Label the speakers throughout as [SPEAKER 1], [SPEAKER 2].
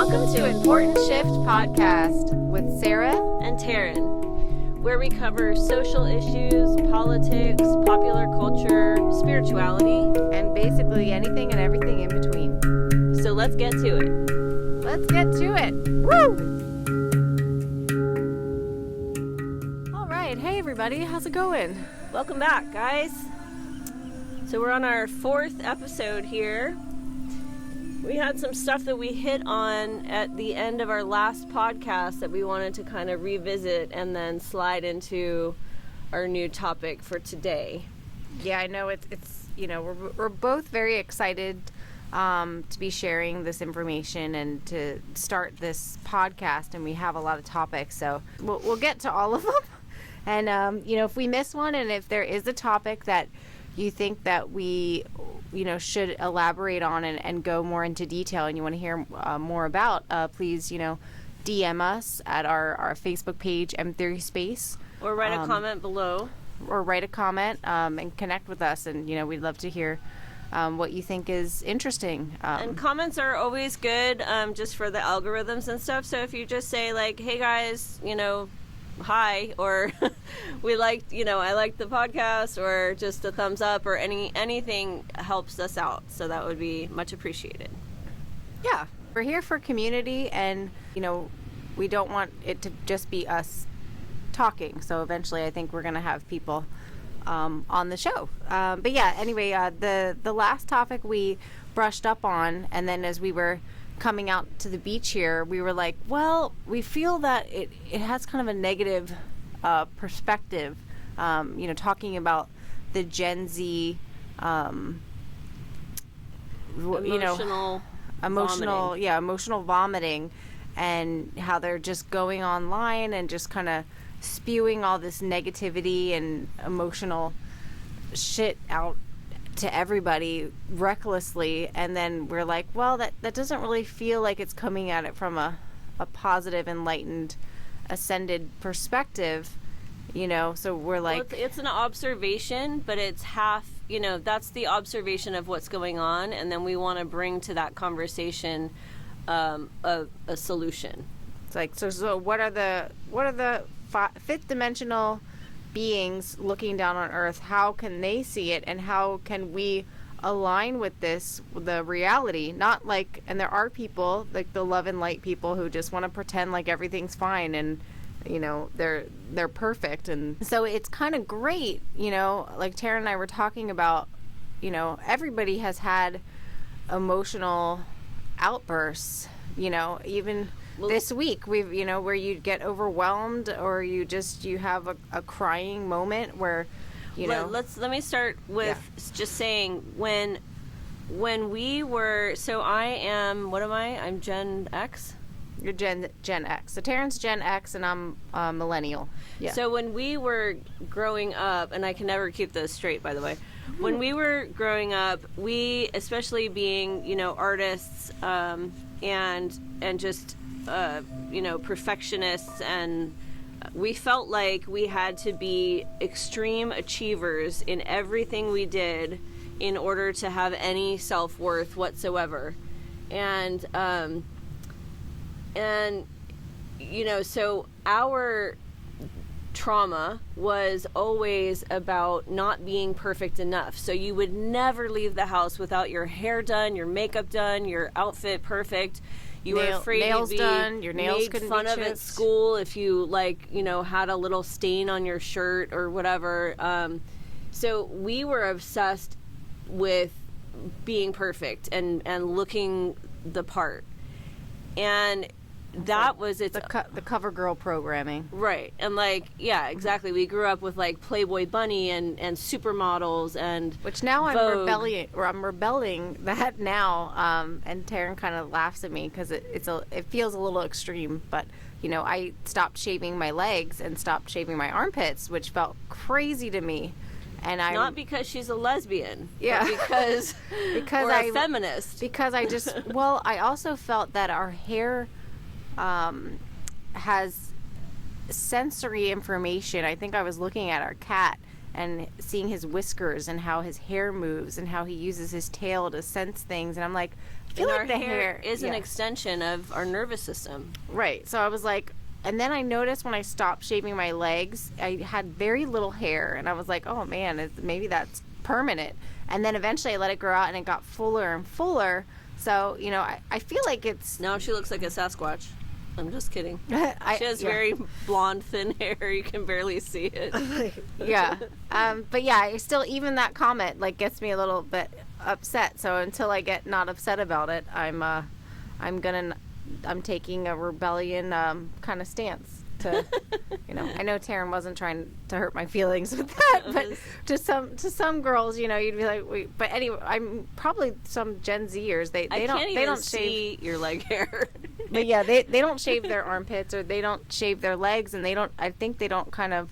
[SPEAKER 1] Welcome to Important Shift Podcast with Sarah
[SPEAKER 2] and Taryn, where we cover social issues, politics, popular culture, spirituality,
[SPEAKER 1] and basically anything and everything in between.
[SPEAKER 2] So let's get to it.
[SPEAKER 1] Let's get to it. Woo! All right. Hey, everybody. How's it going?
[SPEAKER 2] Welcome back, guys. So we're on our 4th episode here. We had some stuff that we hit on at the end of our last podcast that we wanted to kind of revisit and then slide into our new topic for today.
[SPEAKER 1] Yeah, I know it's we're both very excited to be sharing this information and to start this podcast, and we have a lot of topics, so we'll get to all of them. And if we miss one, and if there is a topic that you think that we should elaborate on and go more into detail, and you want to hear more about, please DM us at our Facebook page, M3 Space,
[SPEAKER 2] or write a comment below,
[SPEAKER 1] or write a comment and connect with us, and we'd love to hear what you think is interesting.
[SPEAKER 2] And comments are always good, just for the algorithms and stuff. So if you just say like, hey guys, hi, or I liked the podcast, or just a thumbs up, or anything helps us out. So that would be much appreciated.
[SPEAKER 1] Yeah, we're here for community, and we don't want it to just be us talking. So eventually I think we're going to have people on the show. But yeah, anyway, the last topic we brushed up on, and then as we were coming out to the beach here, we were like, well, we feel that it has kind of a negative perspective, talking about the Gen Z emotional vomiting, and how they're just going online and just kind of spewing all this negativity and emotional shit out to everybody recklessly. And then we're like, well, that doesn't really feel like it's coming at it from a positive, enlightened, ascended perspective, so we're like,
[SPEAKER 2] well, it's an observation, but it's half, that's the observation of what's going on, and then we want to bring to that conversation a solution.
[SPEAKER 1] It's like, so what are the fifth dimensional beings looking down on Earth? How can they see it, and how can we align with the reality? Not like, and there are people like the love and light people who just want to pretend like everything's fine, and they're perfect. And so it's kind of great, like Taryn and I were talking about, everybody has had emotional outbursts, even this week we've where you get overwhelmed, or you have a crying moment where
[SPEAKER 2] let me start with just saying when we were, so I am, what am I'm Gen X.
[SPEAKER 1] You're Gen X. So Taryn's Gen X, and I'm Millennial. Yeah. So
[SPEAKER 2] when we were growing up, and I can never keep those straight, by the way. When we were growing up, we, especially being artists, and just perfectionists, and we felt like we had to be extreme achievers in everything we did in order to have any self-worth whatsoever. And so our trauma was always about not being perfect enough. So you would never leave the house without your hair done, your makeup done, your outfit perfect. You were afraid
[SPEAKER 1] nails
[SPEAKER 2] you'd be
[SPEAKER 1] done, your nails
[SPEAKER 2] made
[SPEAKER 1] couldn't
[SPEAKER 2] fun
[SPEAKER 1] be
[SPEAKER 2] of
[SPEAKER 1] chipped
[SPEAKER 2] at school if you had a little stain on your shirt or whatever. So we were obsessed with being perfect and looking the part. And that was the
[SPEAKER 1] cover girl programming,
[SPEAKER 2] right? And exactly. We grew up with Playboy Bunny and supermodels, and
[SPEAKER 1] which now
[SPEAKER 2] Vogue.
[SPEAKER 1] I'm rebelling that now. And Taryn kind of laughs at me because it feels a little extreme. But I stopped shaving my legs and stopped shaving my armpits, which felt crazy to me. And I
[SPEAKER 2] not because she's a lesbian,
[SPEAKER 1] yeah,
[SPEAKER 2] but because we're a feminist.
[SPEAKER 1] Because I just I also felt that our hair has sensory information. I think I was looking at our cat and seeing his whiskers and how his hair moves and how he uses his tail to sense things, and I'm like, I feel
[SPEAKER 2] and
[SPEAKER 1] like
[SPEAKER 2] our
[SPEAKER 1] the hair
[SPEAKER 2] is an extension of our nervous system.
[SPEAKER 1] Right. So I was like, and then I noticed when I stopped shaving my legs, I had very little hair, and I was like, oh man, maybe that's permanent. And then eventually I let it grow out, and it got fuller and fuller. So, you know, I feel like it's...
[SPEAKER 2] Now she looks like a Sasquatch. I'm just kidding. She has
[SPEAKER 1] yeah.
[SPEAKER 2] very blonde, thin hair. You can barely see it.
[SPEAKER 1] Yeah. But yeah, I still, even that comment, like, gets me a little bit upset. So until I get not upset about it, I'm taking a rebellion kind of stance. To, you know, I know Taryn wasn't trying to hurt my feelings with that, but to some girls, you know, you'd be like, wait. But anyway, I'm probably some Gen Zers. They don't
[SPEAKER 2] see
[SPEAKER 1] shave
[SPEAKER 2] your leg hair.
[SPEAKER 1] But yeah, they don't shave their armpits, or they don't shave their legs, and I think they don't kind of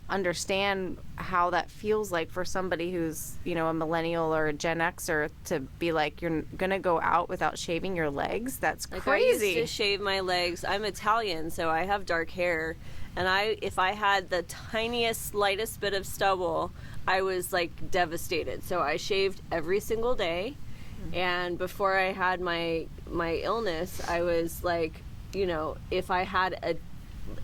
[SPEAKER 1] understand how that feels like for somebody who's, you know, a millennial or a Gen Xer to be like, you're gonna go out without shaving your legs. That's crazy.
[SPEAKER 2] I used to shave my legs. I'm Italian, so I have dark hair, and if I had the tiniest, slightest bit of stubble, I was like devastated. So I shaved every single day. And before I had my illness, I was like, you know, if I had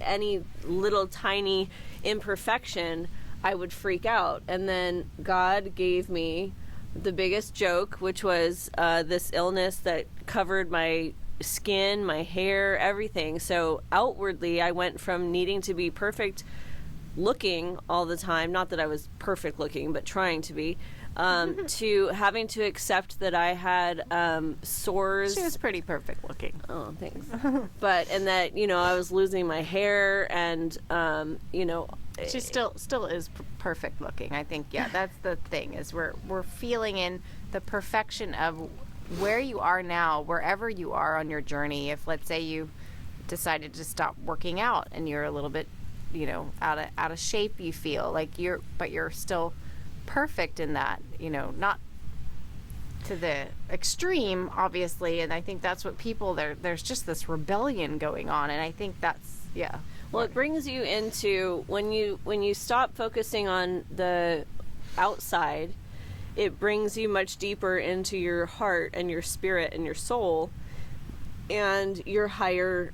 [SPEAKER 2] any little tiny imperfection, I would freak out. And then God gave me the biggest joke, which was this illness that covered my skin, my hair, everything. So outwardly, I went from needing to be perfect looking all the time, not that I was perfect looking, but trying to be, to having to accept that I had sores.
[SPEAKER 1] She was pretty perfect looking.
[SPEAKER 2] Oh, thanks. And that, you know, I was losing my hair, and you know,
[SPEAKER 1] she still is perfect looking. I think, yeah, that's the thing, is we're feeling in the perfection of where you are now, wherever you are on your journey. If, let's say, you decided to stop working out and you're a little bit, you know, out of shape, you feel like you're still perfect in that, you know, not to the extreme, obviously. And I think that's what people, there's just this rebellion going on, and I think that's, yeah.
[SPEAKER 2] Well, it brings you into, when you stop focusing on the outside, it brings you much deeper into your heart and your spirit and your soul and your higher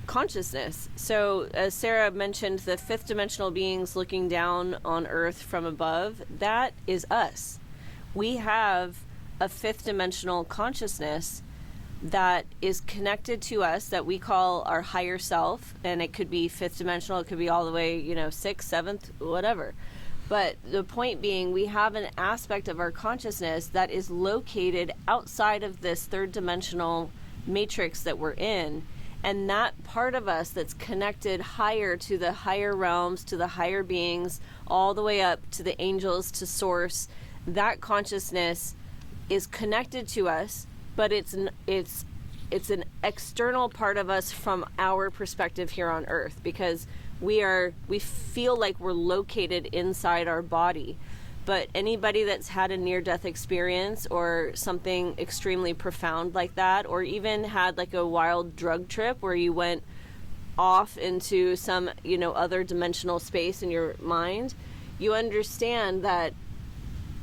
[SPEAKER 2] consciousness. So as Sarah mentioned, the fifth dimensional beings looking down on Earth from above, that is us. We have a fifth dimensional consciousness that is connected to us, that we call our higher self, and it could be fifth dimensional, it could be all the way, you know, sixth, seventh, whatever. But the point being, we have an aspect of our consciousness that is located outside of this third dimensional matrix that we're in. And that part of us that's connected higher to the higher realms, to the higher beings, all the way up to the angels, to source, that consciousness is connected to us, but it's an external part of us from our perspective here on Earth, because we feel like we're located inside our body. But anybody that's had a near-death experience or something extremely profound like that, or even had like a wild drug trip where you went off into some, you know, other dimensional space in your mind, you understand that.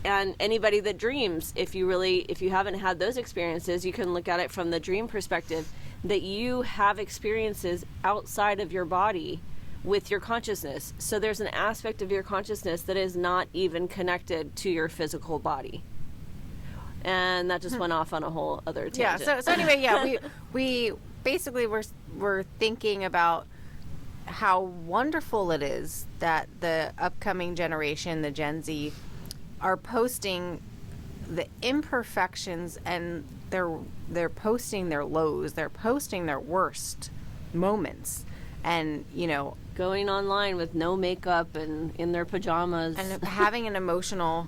[SPEAKER 2] And anybody that dreams, if you haven't had those experiences, you can look at it from the dream perspective, that you have experiences outside of your body with your consciousness. So there's an aspect of your consciousness that is not even connected to your physical body. And that just went off on a whole other tangent.
[SPEAKER 1] Yeah, so anyway, yeah, we basically we're thinking about how wonderful it is that the upcoming generation, the Gen Z, are posting the imperfections, and they're posting their lows, they're posting their worst moments. And, you know,
[SPEAKER 2] going online with no makeup and in their pajamas
[SPEAKER 1] and having an emotional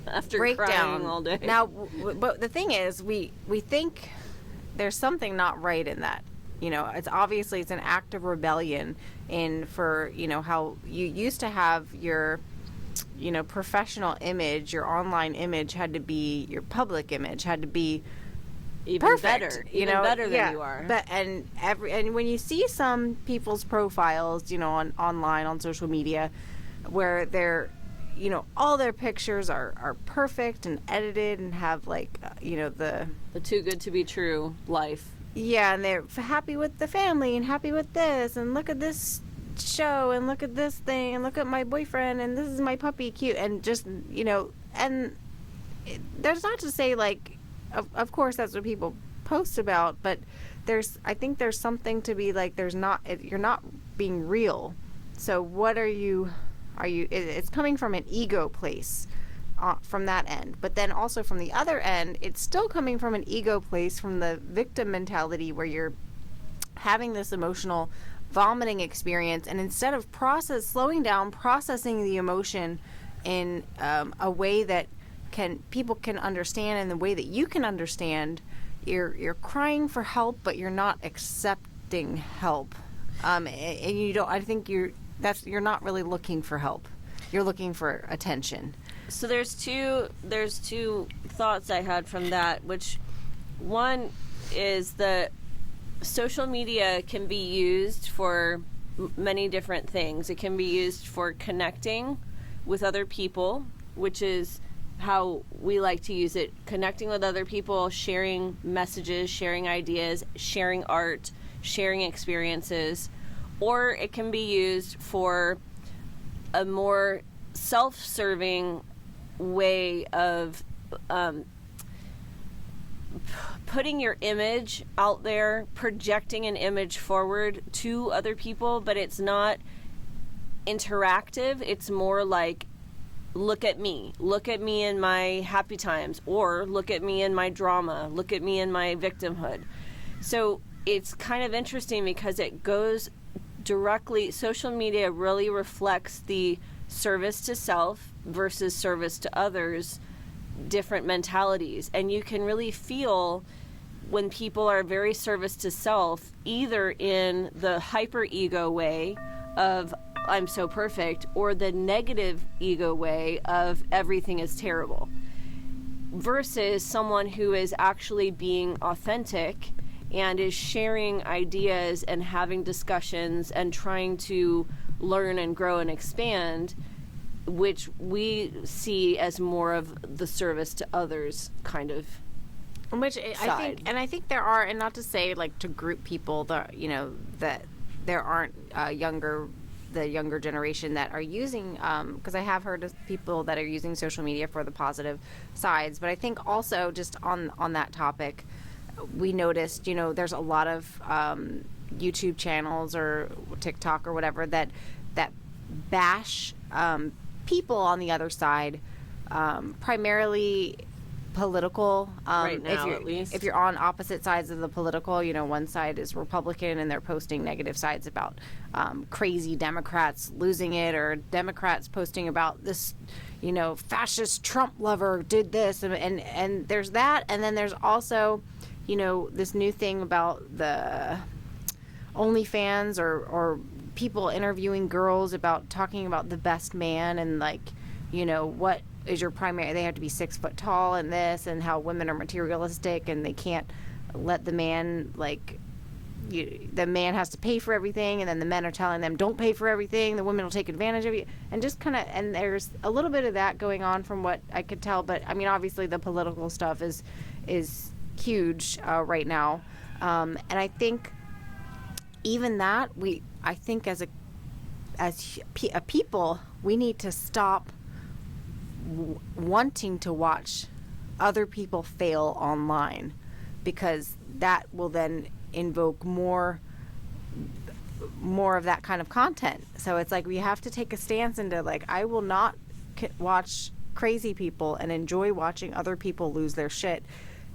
[SPEAKER 2] after
[SPEAKER 1] breakdown
[SPEAKER 2] crying all day.
[SPEAKER 1] Now, but the thing is, we think there's something not right in that. You know, it's an act of rebellion for, you know, how you used to have your, you know, professional image, your online image had to be, your public image had to be
[SPEAKER 2] even
[SPEAKER 1] perfect,
[SPEAKER 2] better,
[SPEAKER 1] even
[SPEAKER 2] better than you are.
[SPEAKER 1] But and when you see some people's profiles, you know, online on social media, where they're, all their pictures are perfect and edited and have like, the
[SPEAKER 2] too good to be true life.
[SPEAKER 1] Yeah, and they're happy with the family and happy with this and look at this show and look at this thing and look at my boyfriend and this is my puppy, cute, and just, and there's not to say like, of course that's what people post about, but I think there's something to be like, you're not being real. So what are you, it's coming from an ego place. From that end, but then also from the other end, it's still coming from an ego place, from the victim mentality, where you're having this emotional vomiting experience, and instead of slowing down, processing the emotion in a way that people can understand, and the way that you can understand, you're crying for help, but you're not accepting help, and you don't. I think you're not really looking for help. You're looking for attention.
[SPEAKER 2] So there's two thoughts I had from that, which one is that social media can be used for many different things. It can be used for connecting with other people, which is how we like to use it, connecting with other people, sharing messages, sharing ideas, sharing art, sharing experiences, or it can be used for a more self-serving way of putting your image out there, projecting an image forward to other people, but it's not interactive. It's more like, look at me in my happy times, or look at me in my drama, look at me in my victimhood. So it's kind of interesting because it goes directly, social media really reflects the service to self versus service to others, different mentalities. And you can really feel when people are very service to self, either in the hyper ego way of I'm so perfect, or the negative ego way of everything is terrible, versus someone who is actually being authentic and is sharing ideas and having discussions and trying to learn and grow and expand, which we see as more of the service to others kind of side.
[SPEAKER 1] I think there are, and not to say like to group people that that there aren't the younger generation that are using, because I have heard of people that are using social media for the positive sides, but I think also just on that topic, we noticed, there's a lot of YouTube channels or TikTok or whatever that bash people on the other side, primarily political.
[SPEAKER 2] Right now, at least.
[SPEAKER 1] If you're on opposite sides of the political, one side is Republican and they're posting negative sides about crazy Democrats losing it, or Democrats posting about this, fascist Trump lover did this, and there's that, and then there's also this new thing about the OnlyFans or people interviewing girls about talking about the best man, and like, what is your primary, they have to be 6 foot tall and this, and how women are materialistic and they can't let the man, like, the man has to pay for everything, and then the men are telling them don't pay for everything, the women will take advantage of you, and just kind of, and there's a little bit of that going on from what I could tell, but I mean obviously the political stuff is huge right now, and I think even that, I think as a people, we need to stop wanting to watch other people fail online, because that will then invoke more of that kind of content. So it's like we have to take a stance into like, I will not watch crazy people and enjoy watching other people lose their shit.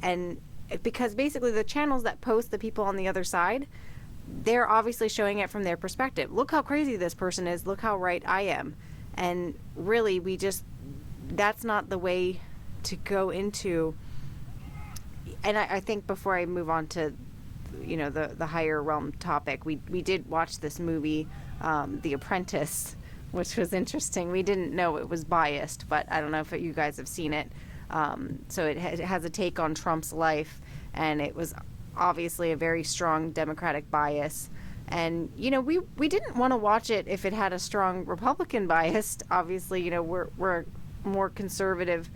[SPEAKER 1] And because basically the channels that post the people on the other side, they're obviously showing it from their perspective. Look how crazy this person is. Look how right I am. And really, that's not the way to go into. And I think before I move on to, the higher realm topic, we did watch this movie, The Apprentice, which was interesting. We didn't know it was biased, but I don't know if you guys have seen it. So it has a take on Trump's life, and it was obviously a very strong Democratic bias, And, you know, we didn't want to watch it if it had a strong Republican bias. Obviously, you know, we're more conservative,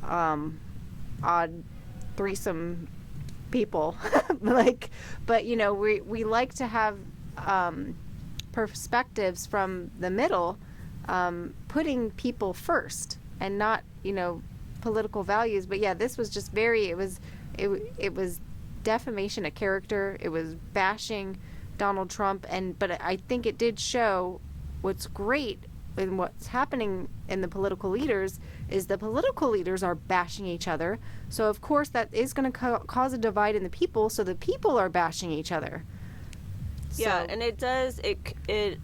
[SPEAKER 1] odd threesome people. But, you know, we like to have perspectives from the middle, putting people first and not, you know, political values. But yeah, this was just it was defamation of character. It was bashing Donald Trump, but I think it did show what's great and what's happening in the political leaders is the political leaders are bashing each other. So of course that is going to cause a divide in the people. So the people are bashing each other.
[SPEAKER 2] Yeah, and it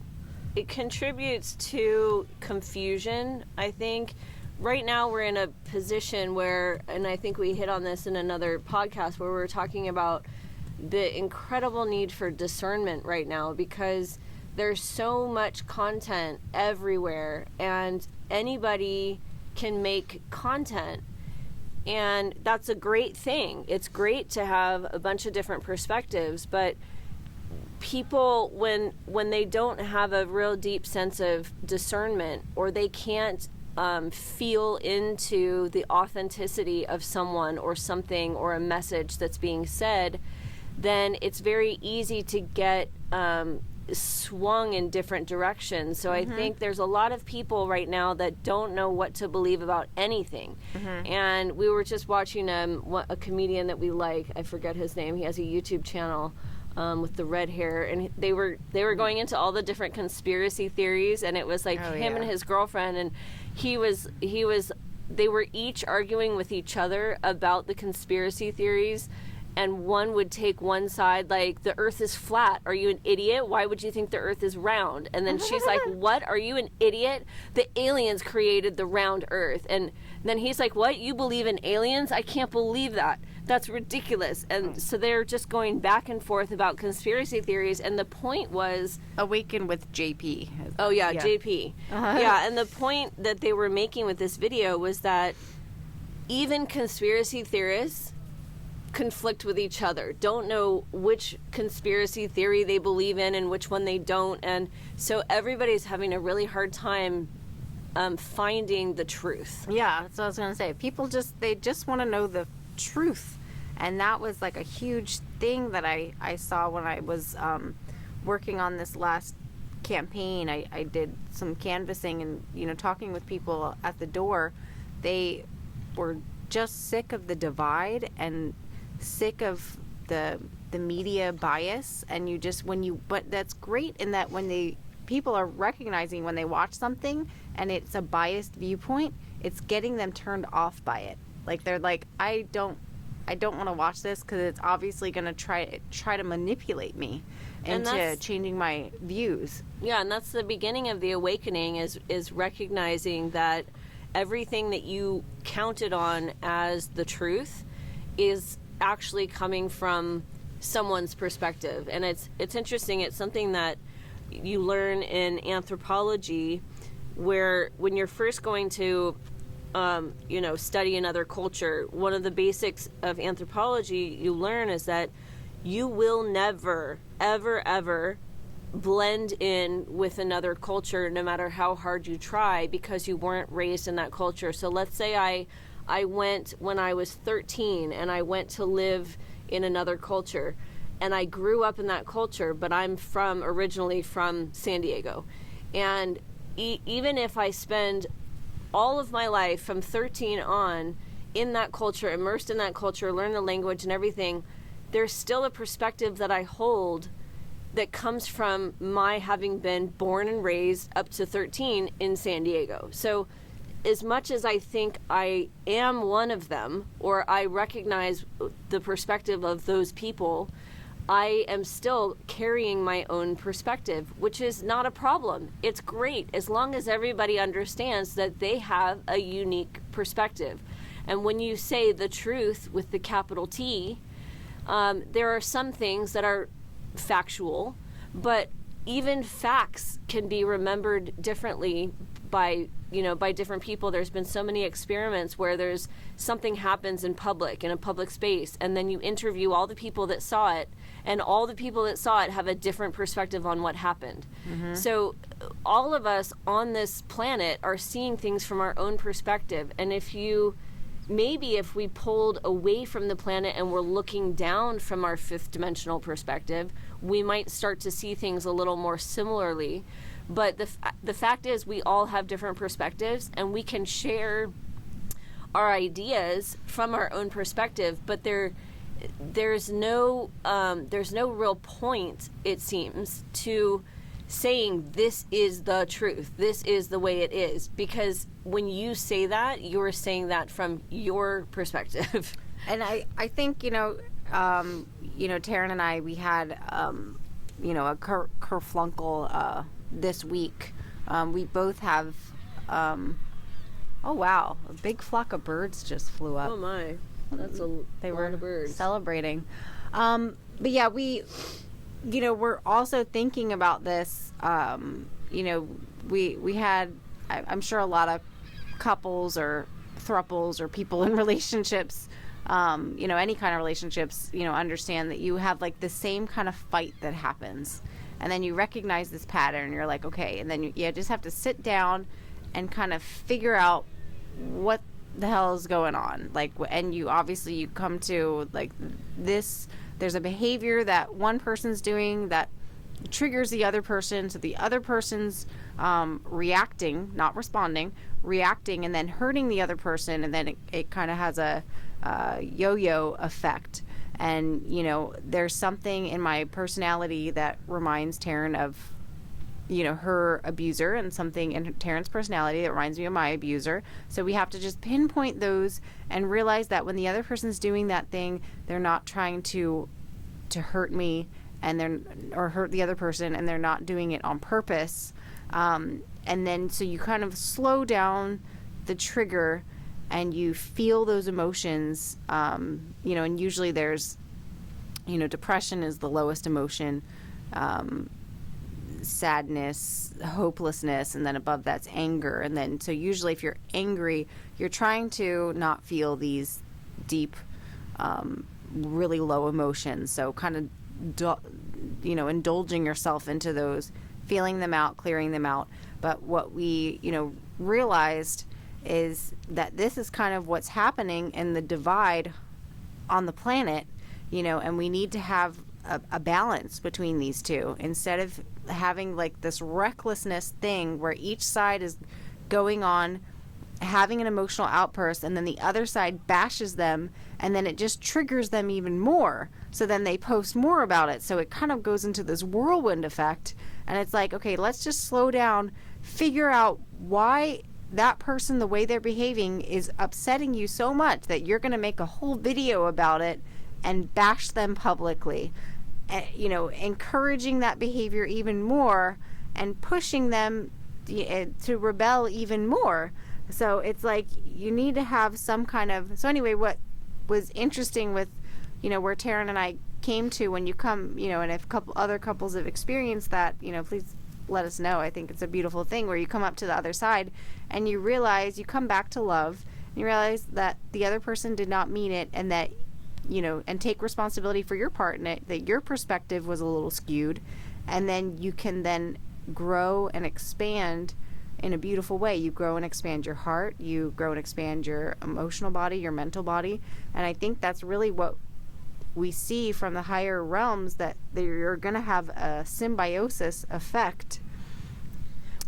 [SPEAKER 2] contributes to confusion. I think right now we're in a position where, and I think we hit on this in another podcast where we're talking about the incredible need for discernment right now, because there's so much content everywhere and anybody can make content, and that's a great thing. It's great to have a bunch of different perspectives, but people, when they don't have a real deep sense of discernment, or they can't feel into the authenticity of someone or something or a message that's being said, then it's very easy to get swung in different directions. So I think there's a lot of people right now that don't know what to believe about anything. And we were just watching a comedian that we like, I forget his name, he has a YouTube channel with the red hair, and they were going into all the different conspiracy theories, and it was like him and his girlfriend, and they were each arguing with each other about the conspiracy theories. And one would take one side, like, the earth is flat. Are you an idiot? Why would you think the earth is round? And then she's like, what? Are you an idiot? The aliens created the round earth. And then he's like, what? You believe in aliens? I can't believe that. That's ridiculous. And so they're just going back and forth about conspiracy theories. And the point was...
[SPEAKER 1] Awaken with JP.
[SPEAKER 2] Oh, yeah. JP. Yeah, and the point that they were making with this video was that even conspiracy theorists conflict with each other, don't know which conspiracy theory they believe in and which one they don't, and so everybody's having a really hard time finding the truth.
[SPEAKER 1] Yeah, that's what I was gonna say. People just want to know the truth, and that was like a huge thing that I saw when I was working on this last campaign. I did some canvassing and, you know, talking with people at the door. They were just sick of the divide and sick of the media bias, and but that's great in that when people are recognizing when they watch something and it's a biased viewpoint, it's getting them turned off by it. Like they're like, I don't want to watch this because it's obviously going to try to manipulate me into changing my views.
[SPEAKER 2] Yeah, and that's the beginning of the awakening, is recognizing that everything that you counted on as the truth is actually coming from someone's perspective. And it's interesting. It's something that you learn in anthropology, where when you're first going to study another culture, one of the basics of anthropology you learn is that you will never ever blend in with another culture, no matter how hard you try, because you weren't raised in that culture. So let's say I went when I was 13 and I went to live in another culture, and I grew up in that culture, but I'm originally from San Diego. And even if I spend all of my life from 13 on in that culture, immersed in that culture, learn the language and everything, there's still a perspective that I hold that comes from my having been born and raised up to 13 in San Diego. So as much as I think I am one of them, or I recognize the perspective of those people, I am still carrying my own perspective, which is not a problem. It's great as long as everybody understands that they have a unique perspective. And when you say the truth with the capital T, there are some things that are factual, but even facts can be remembered differently by by different people. There's been so many experiments where there's something happens in a public space, and then you interview all the people that saw it, and all the people that saw it have a different perspective on what happened. So all of us on this planet are seeing things from our own perspective. And if we pulled away from the planet and we're looking down from our fifth dimensional perspective, we might start to see things a little more similarly. But the fact is, we all have different perspectives, and we can share our ideas from our own perspective, but there's no real point, it seems, to saying this is the truth, this is the way it is, because when you say that, you're saying that from your perspective.
[SPEAKER 1] And I think Taryn and I, we had a kerflunkel this week. We both have oh wow, a big flock of birds just flew up.
[SPEAKER 2] Oh my, that's a lot of birds
[SPEAKER 1] celebrating. But yeah, we're also thinking about this. We had, I'm sure a lot of couples or thruples or people in relationships, any kind of relationships, understand that you have like the same kind of fight that happens. And then you recognize this pattern, and you're like, okay. And then you just have to sit down and kind of figure out what the hell is going on. Like, and you come to like this, there's a behavior that one person's doing that triggers the other person. So the other person's reacting, not responding, reacting, and then hurting the other person. And then it kind of has a yo-yo effect. And, there's something in my personality that reminds Taryn of, her abuser, and something in Taryn's personality that reminds me of my abuser. So we have to just pinpoint those and realize that when the other person's doing that thing, they're not trying to hurt me or hurt the other person, and they're not doing it on purpose. And then so you kind of slow down the trigger, and you feel those emotions, and usually there's, depression is the lowest emotion, sadness, hopelessness, and then above that's anger. And then, so usually if you're angry, you're trying to not feel these deep, really low emotions. So kind of, indulging yourself into those, feeling them out, clearing them out. But what we, realized is that this is kind of what's happening in the divide on the planet, and we need to have a balance between these two, instead of having like this recklessness thing where each side is going on, having an emotional outburst, and then the other side bashes them, and then it just triggers them even more. So then they post more about it. So it kind of goes into this whirlwind effect. And it's like, okay, let's just slow down, figure out why that person, the way they're behaving, is upsetting you so much that you're going to make a whole video about it and bash them publicly. Encouraging that behavior even more and pushing them to rebel even more. So it's like you need to have some kind of... So anyway, what was interesting with, where Taryn and I came to, when you come, and if other couples have experienced that, please let us know. I think it's a beautiful thing where you come up to the other side and you realize, you come back to love, and you realize that the other person did not mean it, and that, and take responsibility for your part in it, that your perspective was a little skewed, and then you can then grow and expand in a beautiful way. You grow and expand your heart, you grow and expand your emotional body, your mental body. And I think that's really what we see from the higher realms, that you're going to have a symbiosis effect.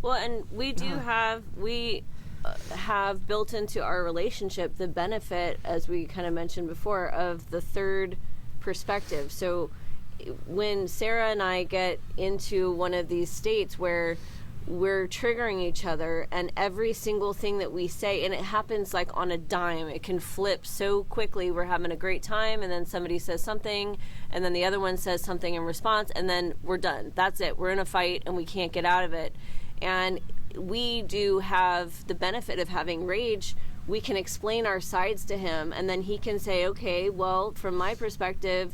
[SPEAKER 2] Well, and we have built into our relationship the benefit, as we kind of mentioned before, of the third perspective. So when Sarah and I get into one of these states where we're triggering each other, and every single thing that we say, and it happens like on a dime, it can flip so quickly. We're having a great time, and then somebody says something, and then the other one says something in response, and then we're done. That's it. We're in a fight and we can't get out of it. And we do have the benefit of having rage. We can explain our sides to him, and then he can say, okay, well, from my perspective,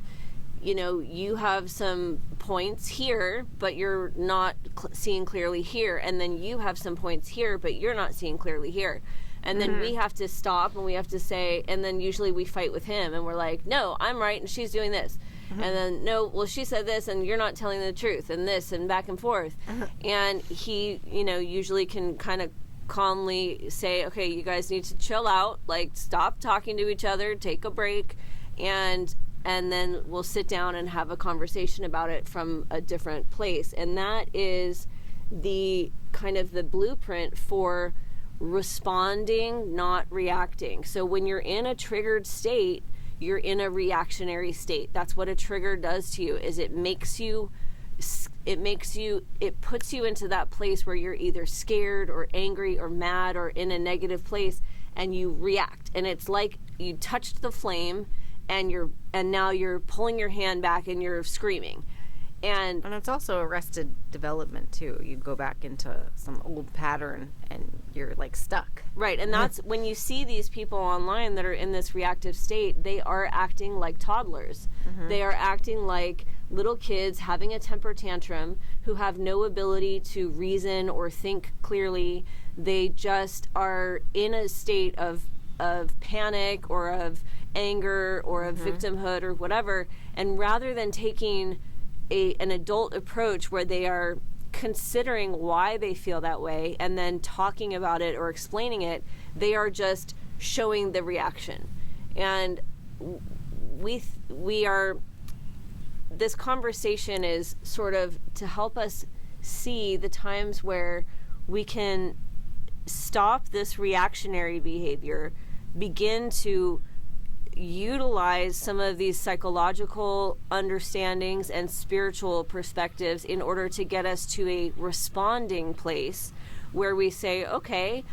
[SPEAKER 2] you have some points here, but you're not seeing clearly here. And then you have some points here, but you're not seeing clearly here. And then we have to stop and we have to say, and then usually we fight with him and we're like, no, I'm right and she's doing this. And then, no, well, she said this and you're not telling the truth, and this, and back and forth. And he, usually can kind of calmly say, okay, you guys need to chill out, like stop talking to each other, take a break, and then we'll sit down and have a conversation about it from a different place. And that is the kind of the blueprint for responding, not reacting. So when you're in a triggered state, you're in a reactionary state. That's what a trigger does to you, is it puts you into that place where you're either scared or angry or mad or in a negative place, and you react. And it's like you touched the flame and now you're pulling your hand back and you're screaming. And
[SPEAKER 1] it's also arrested development too. You go back into some old pattern and you're like stuck.
[SPEAKER 2] Right, and that's when you see these people online that are in this reactive state, they are acting like toddlers. They are acting like little kids having a temper tantrum who have no ability to reason or think clearly. They just are in a state of panic or of anger or of victimhood or whatever, and rather than taking an adult approach where they are considering why they feel that way and then talking about it or explaining it, they are just showing the reaction. And this conversation is sort of to help us see the times where we can stop this reactionary behavior, begin to utilize some of these psychological understandings and spiritual perspectives in order to get us to a responding place where we say, okay,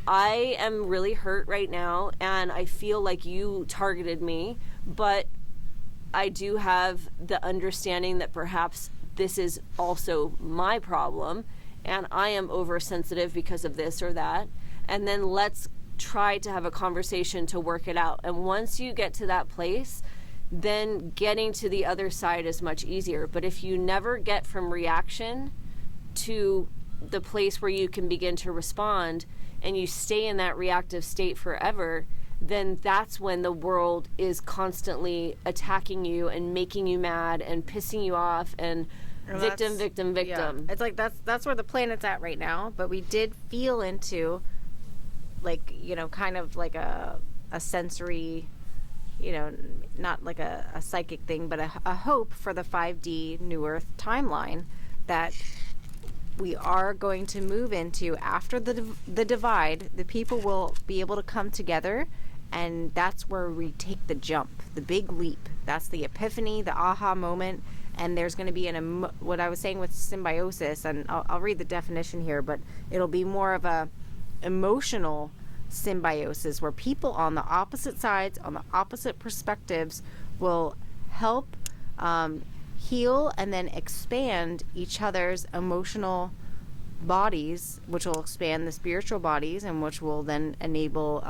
[SPEAKER 2] I am really hurt right now and I feel like you targeted me, but I do have the understanding that perhaps this is also my problem and I am oversensitive because of this or that. And then let's try to have a conversation to work it out. And once you get to that place, then getting to the other side is much easier. But if you never get from reaction to the place where you can begin to respond, and you stay in that reactive state forever, then that's when the world is constantly attacking you and making you mad and pissing you off and victim.
[SPEAKER 1] Yeah. It's like that's where the planet's at right now. But we did feel into kind of like a sensory, not like a psychic thing, but a hope for the 5D New Earth timeline that we are going to move into after the divide. The people will be able to come together, and that's where we take the jump, the big leap. That's the epiphany, the aha moment. And there's going to be what I was saying with symbiosis, and I'll read the definition here, but it'll be more of a emotional symbiosis where people on the opposite sides, on the opposite perspectives, will help heal and then expand each other's emotional bodies, which will expand the spiritual bodies, and which will then enable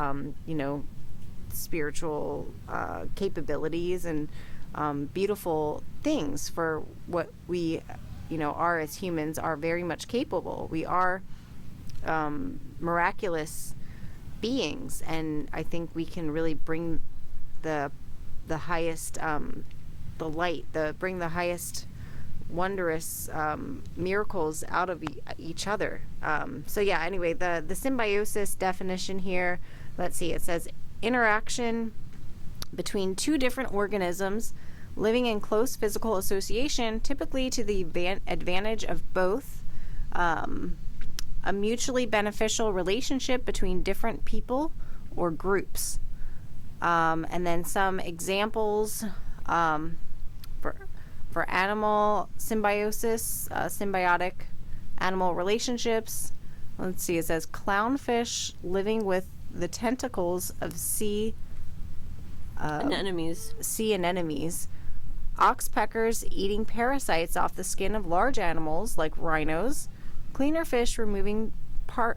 [SPEAKER 1] spiritual capabilities and beautiful things for what we are as humans are very much capable. We are miraculous beings, and I think we can really bring the highest the light, bring the highest wondrous miracles out of each other. Anyway, the symbiosis definition here, let's see, it says interaction between two different organisms living in close physical association, typically to the advantage of both. A mutually beneficial relationship between different people or groups. And then some examples for animal symbiosis, symbiotic animal relationships. Let's see, it says clownfish living with the tentacles of sea
[SPEAKER 2] anemones.
[SPEAKER 1] Sea anemones. Oxpeckers eating parasites off the skin of large animals like rhinos. Cleaner fish removing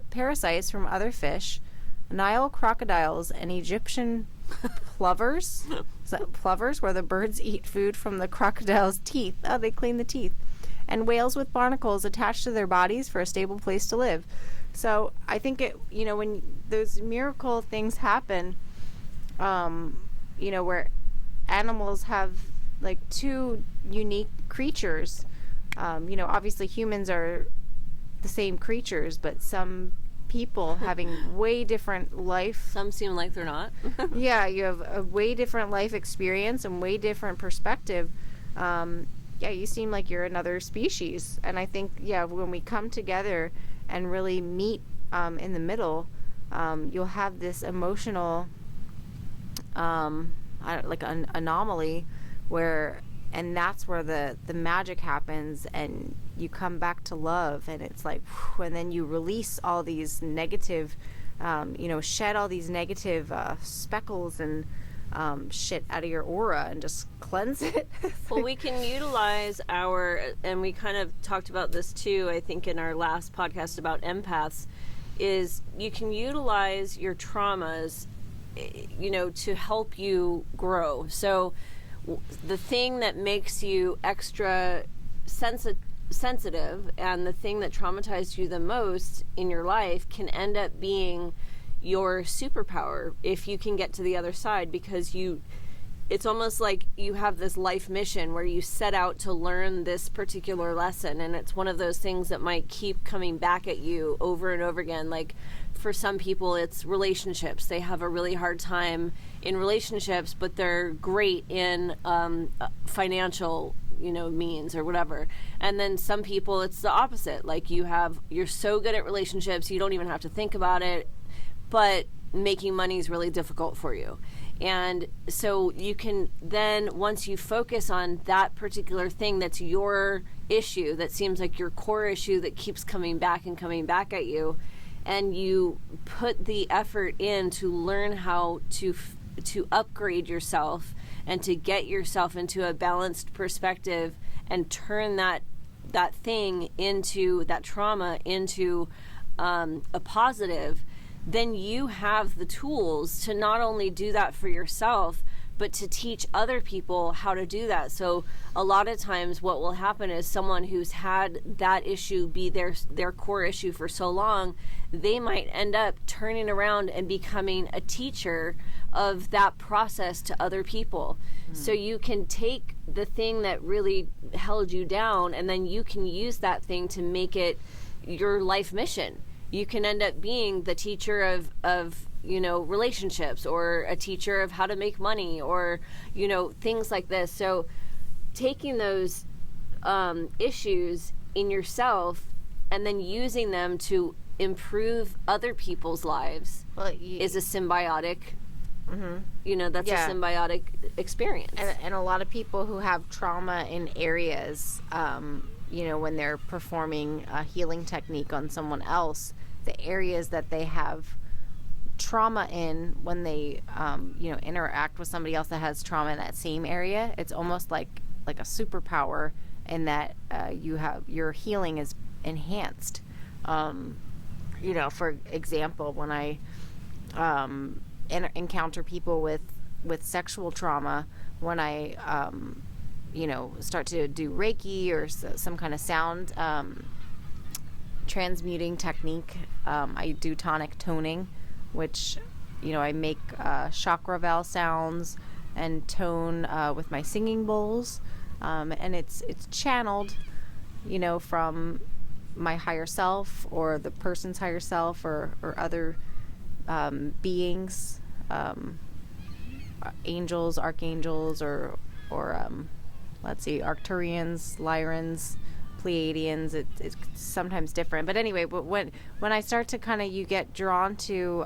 [SPEAKER 1] parasites from other fish. Nile crocodiles and Egyptian plovers. So, plovers, where the birds eat food from the crocodile's teeth. Oh, they clean the teeth. And whales with barnacles attached to their bodies for a stable place to live. So I think when those miracle things happen, where animals have like two unique creatures. Obviously humans are the same creatures, but some people having way different life.
[SPEAKER 2] Some seem like they're not.
[SPEAKER 1] Yeah, you have a way different life experience and way different perspective. You seem like you're another species. And I think, when we come together and really meet in the middle, you'll have this emotional an anomaly and that's where the magic happens, and you come back to love, and it's like, whew, and then you release all these negative, shed all these negative speckles and shit out of your aura and just cleanse it.
[SPEAKER 2] Well, we can utilize and we kind of talked about this too, I think in our last podcast about empaths, is you can utilize your traumas, to help you grow. So the thing that makes you extra sensitive and the thing that traumatized you the most in your life can end up being your superpower if you can get to the other side, because it's almost like you have this life mission where you set out to learn this particular lesson, and it's one of those things that might keep coming back at you over and over again. Like for some people it's relationships. They have a really hard time in relationships, but they're great in financial means or whatever. And then some people it's the opposite. Like you're so good at relationships you don't even have to think about it, but making money is really difficult for you. And so you can then, once you focus on that particular thing that's your issue, that seems like your core issue that keeps coming back and coming back at you, and you put the effort in to learn how to upgrade yourself and to get yourself into a balanced perspective and turn that thing into, that trauma into a positive, then you have the tools to not only do that for yourself, but to teach other people how to do that. So a lot of times what will happen is someone who's had that issue be their core issue for so long, they might end up turning around and becoming a teacher of that process to other people. So you can take the thing that really held you down, and then you can use that thing to make it your life mission. You can end up being the teacher of relationships, or a teacher of how to make money, or things like this. So taking those issues in yourself and then using them to improve other people's lives is a symbiotic that's a symbiotic experience.
[SPEAKER 1] And a lot of people who have trauma in areas, when they're performing a healing technique on someone else, the areas that they have trauma in, when they interact with somebody else that has trauma in that same area, it's almost like a superpower in that your healing is enhanced. For example, when I encounter people with sexual trauma, when I start to do Reiki or some kind of sound transmuting technique, I do tonic toning, which I make chakra valve sounds and tone with my singing bowls, and it's channeled from my higher self or the person's higher self or other beings, angels, archangels, or let's see, Arcturians, Lyrans, Pleiadians. It's sometimes different, but anyway, but when I start to you get drawn to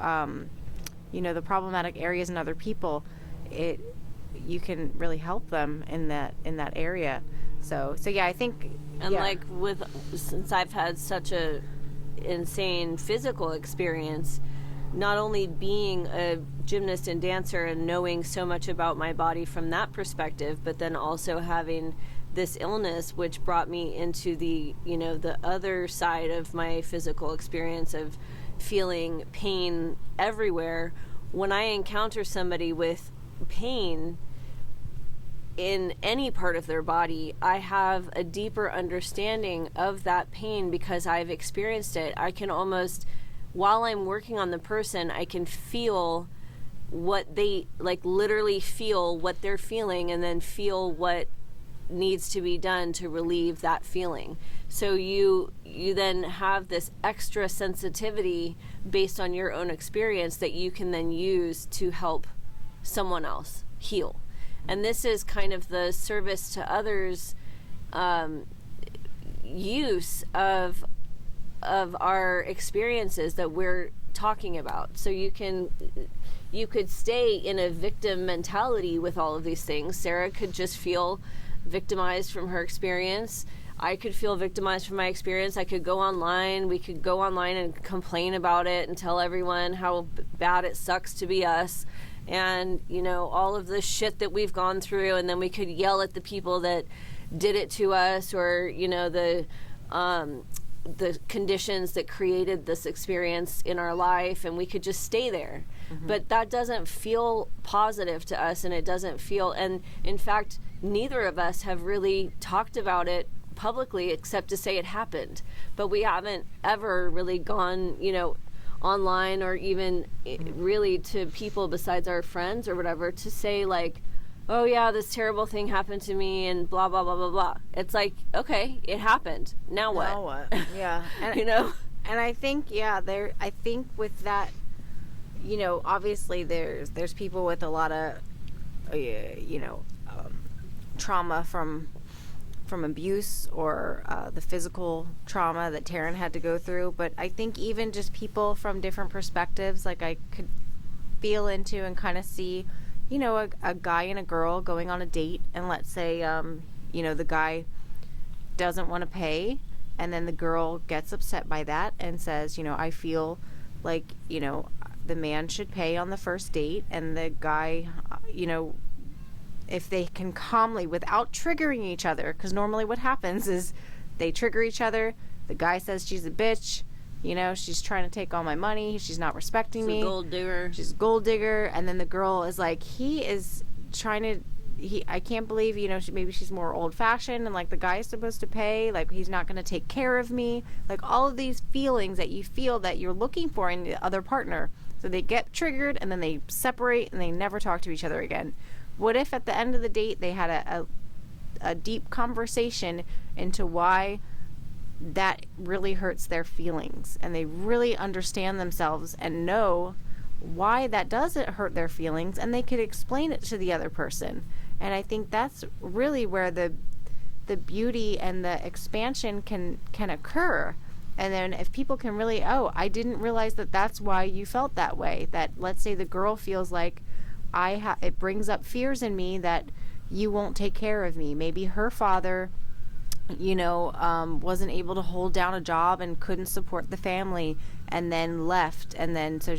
[SPEAKER 1] the problematic areas in other people, you can really help them in that area. So yeah, I think,
[SPEAKER 2] and since I've had such a insane physical experience, not only being a gymnast and dancer and knowing so much about my body from that perspective, but then also having this illness, which brought me into the other side of my physical experience of feeling pain everywhere. When I encounter somebody with pain, in any part of their body, I have a deeper understanding of that pain because I've experienced it. I can almost, while I'm working on the person, I can feel what they, like literally feel what they're feeling, and then feel what needs to be done to relieve that feeling. So you then have this extra sensitivity based on your own experience that you can then use to help someone else heal. And this is kind of the service to others use of our experiences that we're talking about. So you could stay in a victim mentality with all of these things. Sarah could just feel victimized from her experience. I could feel victimized from my experience. I could go online. We could go online and complain about it and tell everyone how bad it sucks to be us, and all of the shit that we've gone through. And then we could yell at the people that did it to us, or the conditions that created this experience in our life, and we could just stay there. Mm-hmm. But that doesn't feel positive to us, and it doesn't feel, and in fact, neither of us have really talked about it publicly except to say it happened. But we haven't ever really gone, online, or even really to people besides our friends or whatever, to say like, oh yeah, this terrible thing happened to me and blah, blah, blah, blah, blah. It's like, okay, it happened. Now what?
[SPEAKER 1] Now what? Yeah. And, and I think, I think with that, obviously there's people with a lot of, trauma from abuse, or the physical trauma that Taryn had to go through. But I think even just people from different perspectives, like I could feel into and kind of see, a guy and a girl going on a date, and let's say, the guy doesn't want to pay, and then the girl gets upset by that and says, I feel like, the man should pay on the first date, and the guy, if they can calmly, without triggering each other, because normally what happens is they trigger each other. The guy says she's a bitch, she's trying to take all my money, she's not respecting me, she's a gold digger, and then the girl is like, he is trying to, I can't believe, maybe she's more old fashioned, and like the guy's supposed to pay, like he's not going to take care of me, like all of these feelings that you feel that you're looking for in the other partner. So they get triggered, and then they separate, and they never talk to each other again. What if at the end of the date they had a deep conversation into why that really hurts their feelings, and they really understand themselves and know why that doesn't hurt their feelings, and they could explain it to the other person. And I think that's really where the beauty and the expansion can occur. And then if people can really, I didn't realize that that's why you felt that way. That, let's say the girl feels like, it brings up fears in me that you won't take care of me. Maybe her father, wasn't able to hold down a job and couldn't support the family, and then left. And then, so,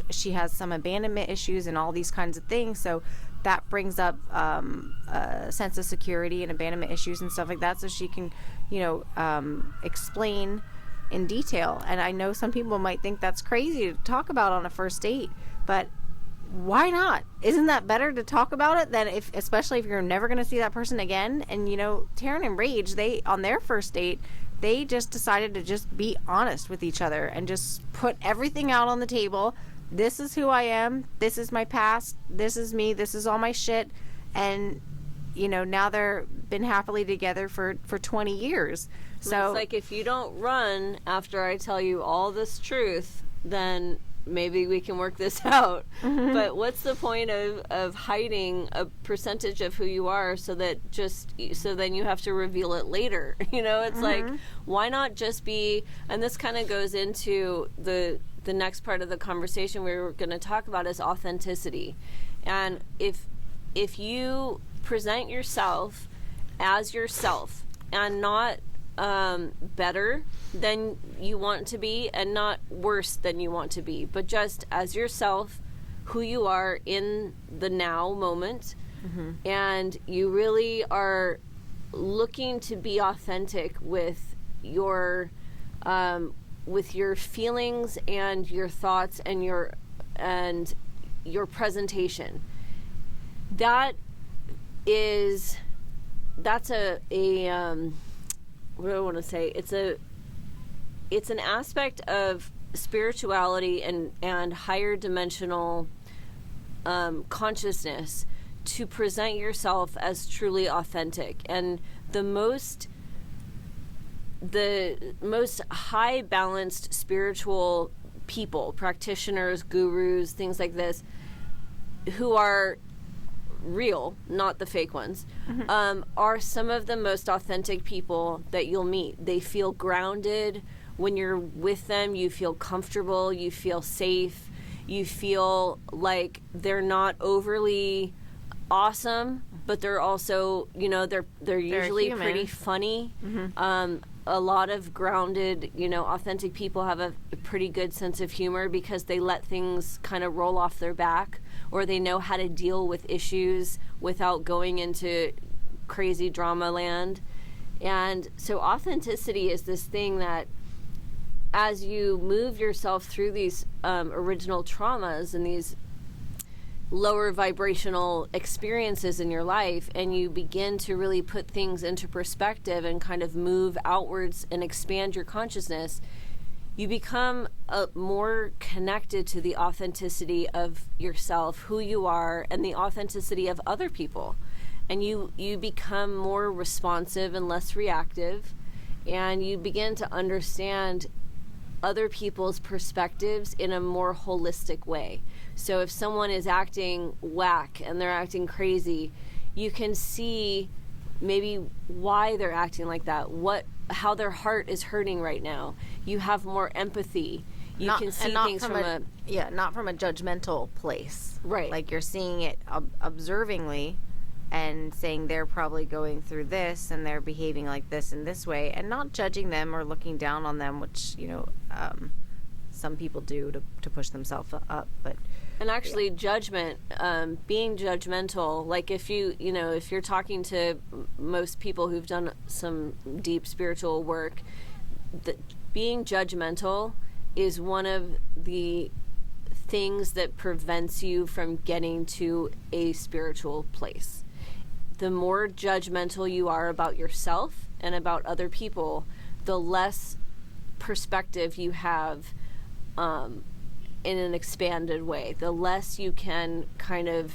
[SPEAKER 1] she has some abandonment issues and all these kinds of things. So that brings up a sense of security and abandonment issues and stuff like that. So she can, explain in detail. And I know some people might think that's crazy to talk about on a first date, but why not? Isn't that better to talk about it than especially if you're never going to see that person again? And Taryn and Rage, they, on their first date, they just decided to just be honest with each other and just put everything out on the table. This is who I am. This is my past. This is me. This is all my shit. And now they're been happily together for 20 years. So
[SPEAKER 2] it's like, if you don't run after I tell you all this truth, then maybe we can work this out. Mm-hmm. But what's the point of hiding a percentage of who you are so then you have to reveal it later? It's like, why not just be, and this kind of goes into the next part of the conversation we were going to talk about, is authenticity. And if you present yourself as yourself, and not better than you want to be, and not worse than you want to be, but just as yourself, who you are in the now moment. Mm-hmm. And you really are looking to be authentic with your feelings and your thoughts and your presentation. That that's a what do I want to say? It's an aspect of spirituality and higher dimensional consciousness to present yourself as truly authentic. And the most high balanced spiritual people, practitioners, gurus, things like this, who are real, not the fake ones, are some of the most authentic people that you'll meet. They feel grounded. When you're with them, you feel comfortable, you feel safe, you feel like they're not overly awesome, but they're also, they're usually
[SPEAKER 1] human.
[SPEAKER 2] pretty funny. A lot of grounded, authentic people have a pretty good sense of humor because they let things kind of roll off their back, or they know how to deal with issues without going into crazy drama land. And so authenticity is this thing that, as you move yourself through these original traumas and these lower vibrational experiences in your life, and you begin to really put things into perspective and kind of move outwards and expand your consciousness, you become more connected to the authenticity of yourself, who you are, and the authenticity of other people. And you become more responsive and less reactive, and you begin to understand other people's perspectives in a more holistic way. So if someone is acting whack and they're acting crazy, you can see maybe why they're acting like that, how their heart is hurting right now. You have more empathy. You can see things from
[SPEAKER 1] not from a judgmental place.
[SPEAKER 2] Right.
[SPEAKER 1] Like you're seeing it observingly and saying they're probably going through this and they're behaving like this in this way, and not judging them or looking down on them, which some people do to push themselves up. But
[SPEAKER 2] and actually, judgment, being judgmental, like if you're talking to most people who've done some deep spiritual work, being judgmental is one of the things that prevents you from getting to a spiritual place. The more judgmental you are about yourself and about other people, the less perspective you have in an expanded way. The less you can kind of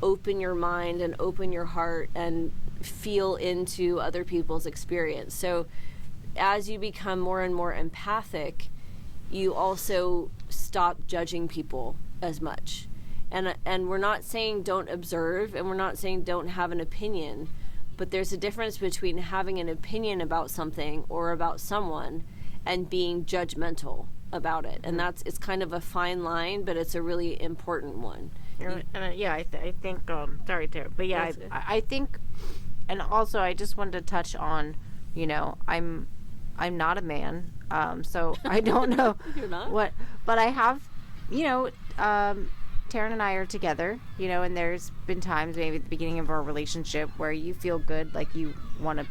[SPEAKER 2] open your mind and open your heart and feel into other people's experience. So as you become more and more empathic, you also stop judging people as much. And we're not saying don't observe, and we're not saying don't have an opinion, but there's a difference between having an opinion about something or about someone and being judgmental about it. And it's kind of a fine line, but it's a really important one.
[SPEAKER 1] I think sorry Tara, but yeah, I think, and also I just wanted to touch on, I'm not a man, so I don't know
[SPEAKER 2] You're not?
[SPEAKER 1] what, but I have, Taryn and I are together, and there's been times maybe at the beginning of our relationship where you feel good, like you want to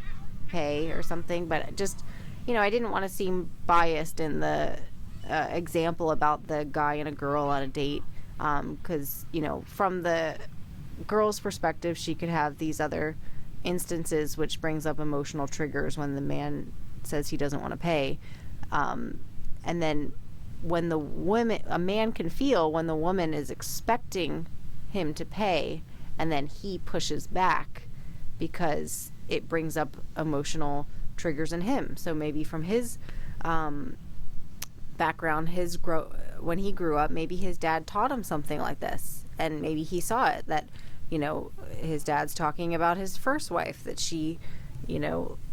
[SPEAKER 1] pay or something, but just, I didn't want to seem biased in the example about the guy and a girl on a date, because, from the girl's perspective, she could have these other instances which brings up emotional triggers when the man says he doesn't want to pay, and then when a man can feel when the woman is expecting him to pay, and then he pushes back because it brings up emotional triggers in him. So maybe from his background, when he grew up, maybe his dad taught him something like this, and maybe he saw it, that his dad's talking about his first wife, that she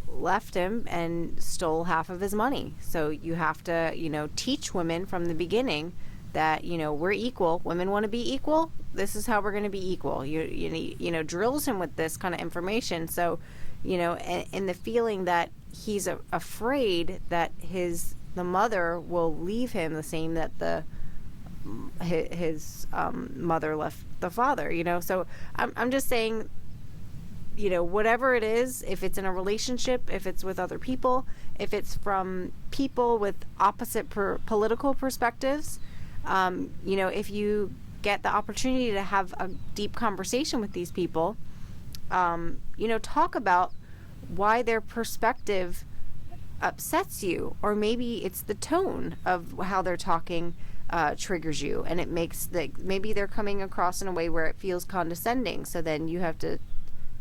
[SPEAKER 1] left him and stole half of his money. So you have to teach women from the beginning that we're equal. Women want to be equal. This is how we're going to be equal. You drills him with this kind of information. So and the feeling that he's afraid that the mother will leave him the same that his mother left the father. So I'm just saying, whatever it is, if it's in a relationship, if it's with other people, if it's from people with opposite political perspectives, if you get the opportunity to have a deep conversation with these people, talk about why their perspective upsets you, or maybe it's the tone of how they're talking triggers you, and it makes maybe they're coming across in a way where it feels condescending. So then you have to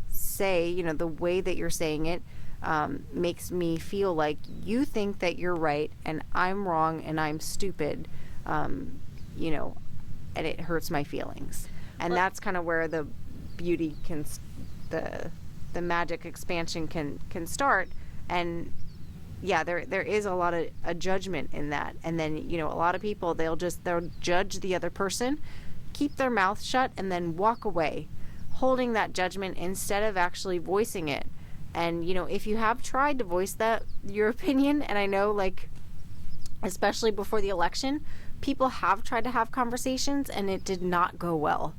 [SPEAKER 1] say, the way that you're saying it makes me feel like you think that you're right and I'm wrong and I'm stupid, and it hurts my feelings. And that's kind of where the beauty the magic expansion can start. And there is a lot of a judgment in that. And then, a lot of people, they'll judge the other person, keep their mouth shut, and then walk away, holding that judgment instead of actually voicing it. And, if you have tried to voice your opinion, and I know, especially before the election, people have tried to have conversations and it did not go well.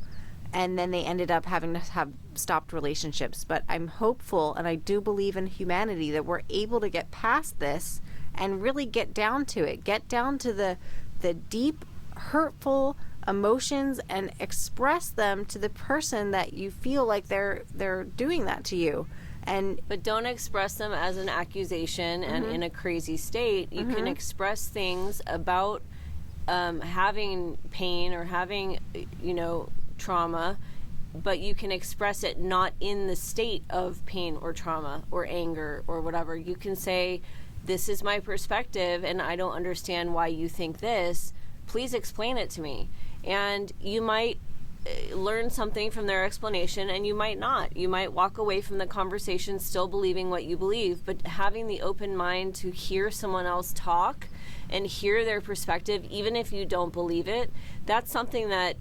[SPEAKER 1] And then they ended up having to have stopped relationships. But I'm hopeful, and I do believe in humanity, that we're able to get past this and really get down to it. Get down to the deep, hurtful emotions and express them to the person that you feel like they're doing that to you.
[SPEAKER 2] But don't express them as an accusation and in a crazy state. You can express things about having pain or having, trauma, but you can express it not in the state of pain or trauma or anger or whatever. You can say, this is my perspective and I don't understand why you think this. Please explain it to me. And you might learn something from their explanation, and you might not. You might walk away from the conversation still believing what you believe, but having the open mind to hear someone else talk and hear their perspective, even if you don't believe it, that's something that,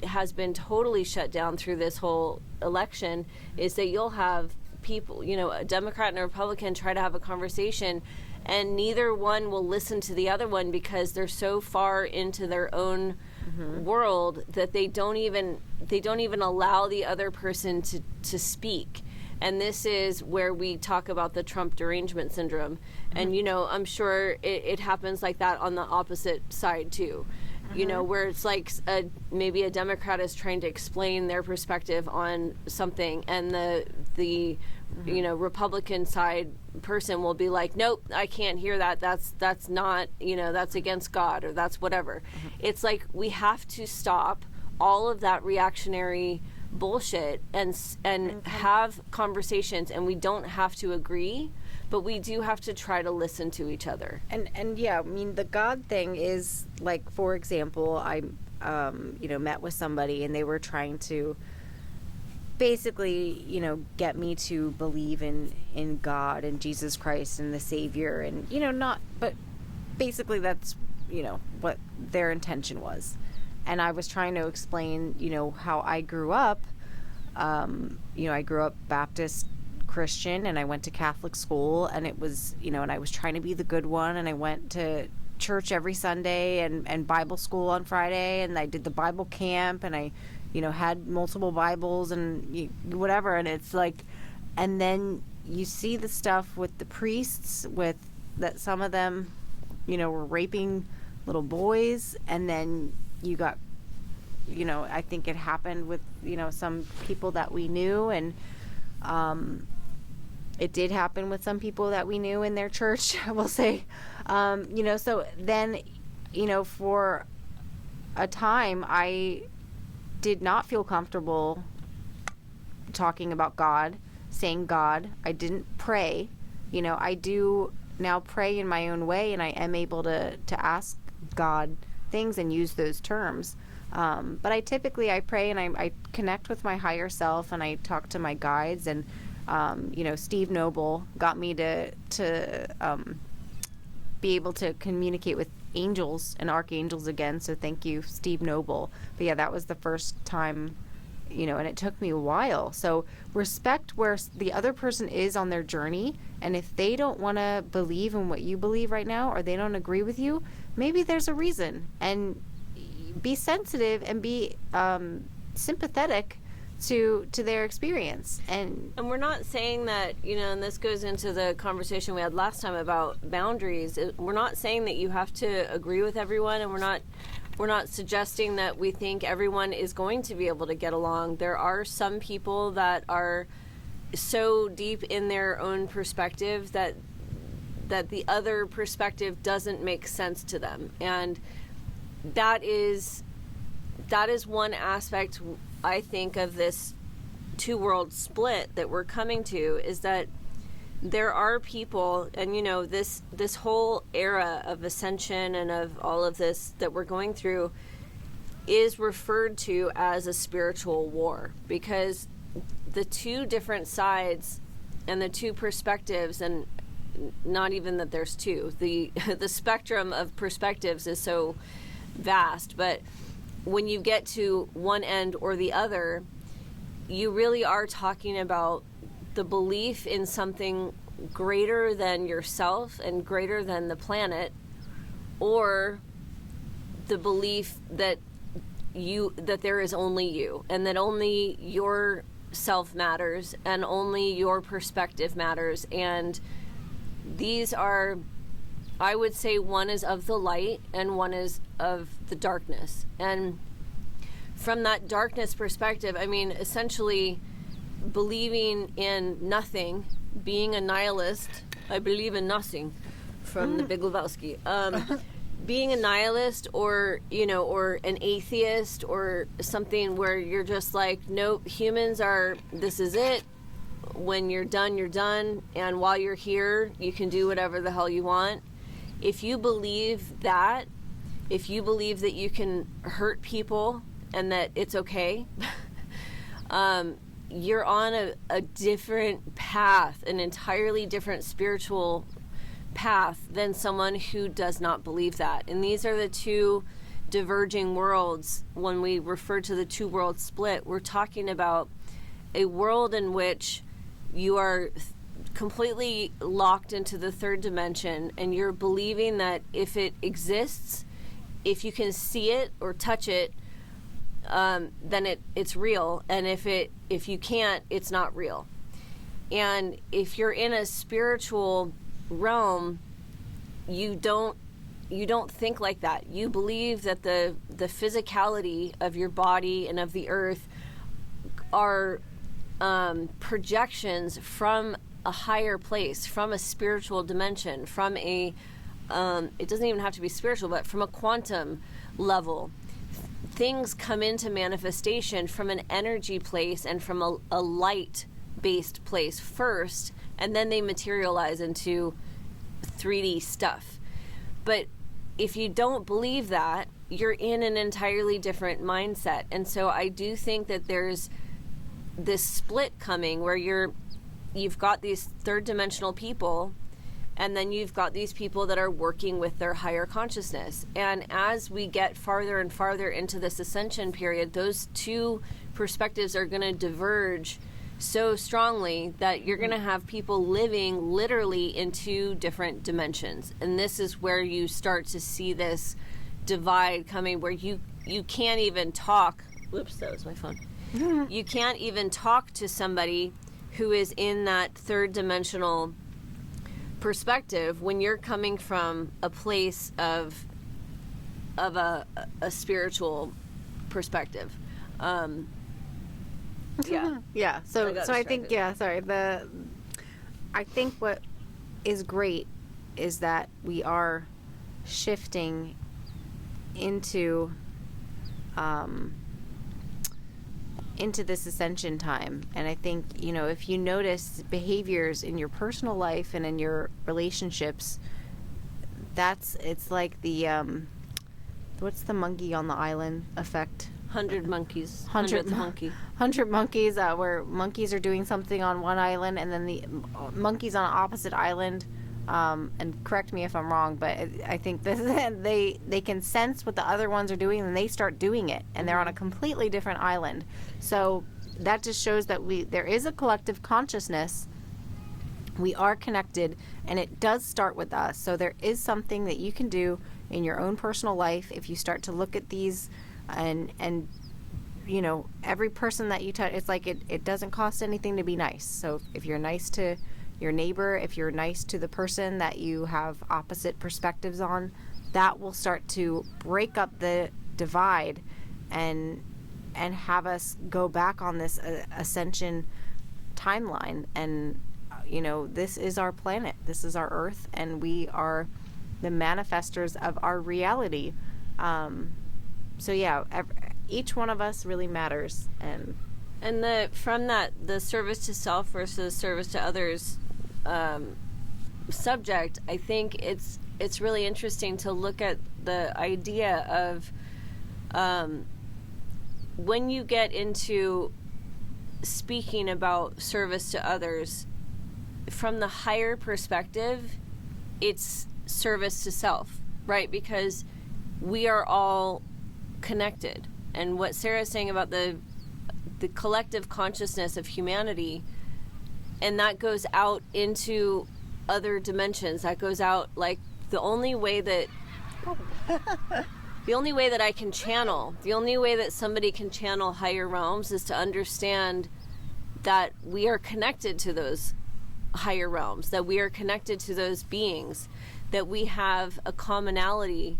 [SPEAKER 2] has been totally shut down through this whole election, is that you'll have people, a Democrat and a Republican try to have a conversation, and neither one will listen to the other one because they're so far into their own world that they don't even allow the other person to speak. And this is where we talk about the Trump derangement syndrome. And I'm sure it happens like that on the opposite side too. Where it's like maybe a Democrat is trying to explain their perspective on something, and the Republican side person will be like, nope, I can't hear that. That's not, that's against God, or that's whatever. It's like we have to stop all of that reactionary bullshit and have conversations, and we don't have to agree, but we do have to try to listen to each other.
[SPEAKER 1] And yeah, I mean, the God thing is, like, for example, I met with somebody and they were trying to basically, get me to believe in God and Jesus Christ and the Savior, and but basically that's what their intention was. And I was trying to explain how I grew up. I grew up Baptist Christian, and I went to Catholic school, and it was and I was trying to be the good one, and I went to church every Sunday and Bible school on Friday, and I did the Bible camp, and I had multiple Bibles and whatever. And it's like, and then you see the stuff with the priests, with that some of them, were raping little boys. And then you got, I think it happened with, some people that we knew. And it did happen with some people that we knew in their church, I will say. So then, for a time, I did not feel comfortable talking about God, saying God. I didn't pray. I do now pray in my own way, and I am able to ask God things and use those terms. But I pray, and I connect with my higher self, and I talk to my guides. And Steve Noble got me to be able to communicate with angels and archangels again, so thank you, Steve Noble. But yeah, that was the first time, and it took me a while. So respect where the other person is on their journey, and if they don't want to believe in what you believe right now, or they don't agree with you, maybe there's a reason. And be sensitive and be sympathetic to their experience. And
[SPEAKER 2] we're not saying that, and this goes into the conversation we had last time about boundaries. We're not saying that you have to agree with everyone, and We're not suggesting that we think everyone is going to be able to get along. There are some people that are so deep in their own perspective that the other perspective doesn't make sense to them. And that is one aspect, I think, of this two-world split that we're coming to, is that there are people, and you know, this whole era of ascension and of all of this that we're going through is referred to as a spiritual war, because the two different sides and the two perspectives, and not even that there's two, the spectrum of perspectives is so vast, but when you get to one end or the other, you really are talking about the belief in something greater than yourself and greater than the planet, or the belief that there is only you, and that only your self matters and only your perspective matters. And these are, I would say, one is of the light and one is of the darkness. And from that darkness perspective, I mean, essentially believing in nothing, being a nihilist. I believe in nothing, from the Big Lebowski. Being a nihilist, or, you know, or an atheist, or something where you're just like, nope, humans are, this is it. When you're done, you're done. And while you're here, you can do whatever the hell you want. If you believe that, if you believe that you can hurt people and that it's okay, you're on a different path, an entirely different spiritual path than someone who does not believe that. And these are the two diverging worlds. When we refer to the two world split, we're talking about a world in which you are completely locked into the third dimension, and you're believing that if it exists, if you can see it or touch it, then it's real, and if you can't, it's not real. And if you're in a spiritual realm, you don't think like that. You believe that the physicality of your body and of the earth are projections from a higher place, from a spiritual dimension, from a it doesn't even have to be spiritual, but from a quantum level. Things come into manifestation from an energy place and from a light-based place first, and then they materialize into 3D stuff. But if you don't believe that, you're in an entirely different mindset. And so I do think that there's this split coming where you've got these third dimensional people, and then you've got these people that are working with their higher consciousness. And as we get farther and farther into this ascension period, those two perspectives are going to diverge so strongly that you're going to have people living literally in two different dimensions. And this is where you start to see this divide coming, where you can't even talk. Whoops, that was my phone. You can't even talk to somebody who is in that third dimensional perspective when you're coming from a place of a spiritual perspective.
[SPEAKER 1] Yeah. So I think, I think what is great is that we are shifting into this ascension time. And I think, you know, if you notice behaviors in your personal life and in your relationships, it's like the what's the monkey on the island effect?
[SPEAKER 2] 100 monkeys.
[SPEAKER 1] 100
[SPEAKER 2] monkey.
[SPEAKER 1] 100 monkeys, where monkeys are doing something on one island, and then the monkeys on an opposite island. And correct me if I'm wrong, but I think this is, they can sense what the other ones are doing, and they start doing it, and they're on a completely different island. So that just shows that there is a collective consciousness. We are connected, and it does start with us. So there is something that you can do in your own personal life if you start to look at these, and you know, every person that you touch, it's like it doesn't cost anything to be nice. So if you're nice to your neighbor, if you're nice to the person that you have opposite perspectives on, that will start to break up the divide and have us go back on this ascension timeline. And this is our planet, this is our Earth, and we are the manifestors of our reality. So yeah, each one of us really matters. And
[SPEAKER 2] the service to self versus service to others subject, I think it's really interesting to look at the idea of when you get into speaking about service to others from the higher perspective, it's service to self, right? Because we are all connected. And what Sarah's saying about the collective consciousness of humanity, and that goes out into other dimensions, that goes out, like, the only way that I can channel, the only way that somebody can channel higher realms is to understand that we are connected to those higher realms, that we are connected to those beings, that we have a commonality,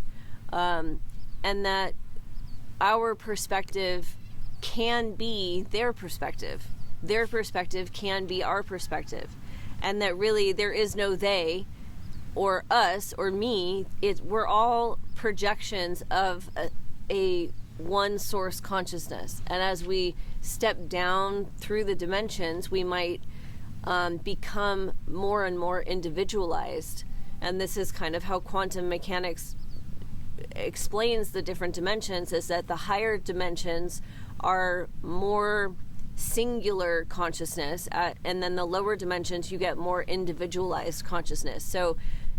[SPEAKER 2] and that our perspective can be their perspective can be our perspective, and that really there is no they or us or me. We're all projections of a one source consciousness, and as we step down through the dimensions, we might become more and more individualized. And this is kind of how quantum mechanics explains the different dimensions, is that the higher dimensions are more singular consciousness, and then the lower dimensions you get more individualized consciousness. So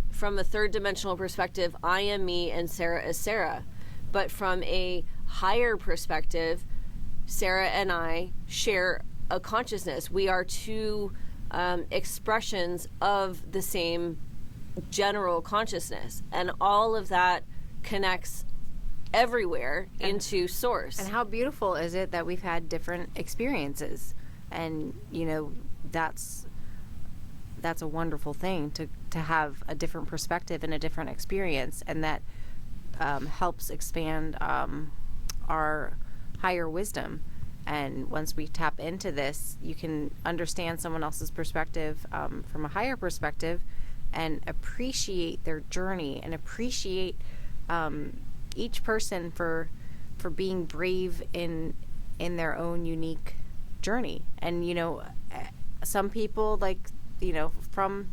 [SPEAKER 2] from a third dimensional perspective, I am me and Sarah is Sarah. But from a higher perspective, Sarah and I share a consciousness. We are two expressions of the same general consciousness, and all of that connects everywhere into source.
[SPEAKER 1] And how beautiful is it that we've had different experiences, and that's a wonderful thing to have a different perspective and a different experience, and that helps expand our higher wisdom. And once we tap into this, you can understand someone else's perspective from a higher perspective, and appreciate their journey, and appreciate each person for being brave in their own unique journey. And some people, like, from,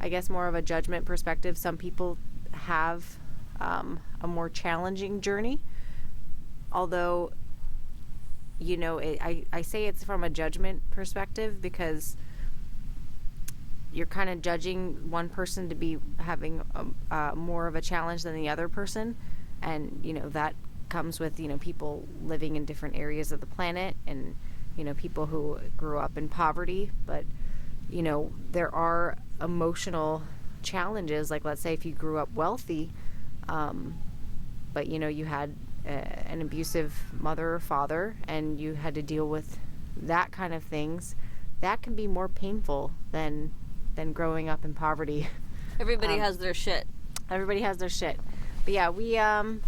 [SPEAKER 1] I guess, more of a judgment perspective, some people have a more challenging journey. Although, I say it's from a judgment perspective because you're kind of judging one person to be having more of a challenge than the other person. And, that comes with, people living in different areas of the planet, and, people who grew up in poverty. But, there are emotional challenges. Like, let's say if you grew up wealthy, but, you had an abusive mother or father, and you had to deal with that kind of things, that can be more painful than growing up in poverty.
[SPEAKER 2] Everybody has their shit.
[SPEAKER 1] Everybody has their shit. But yeah, we have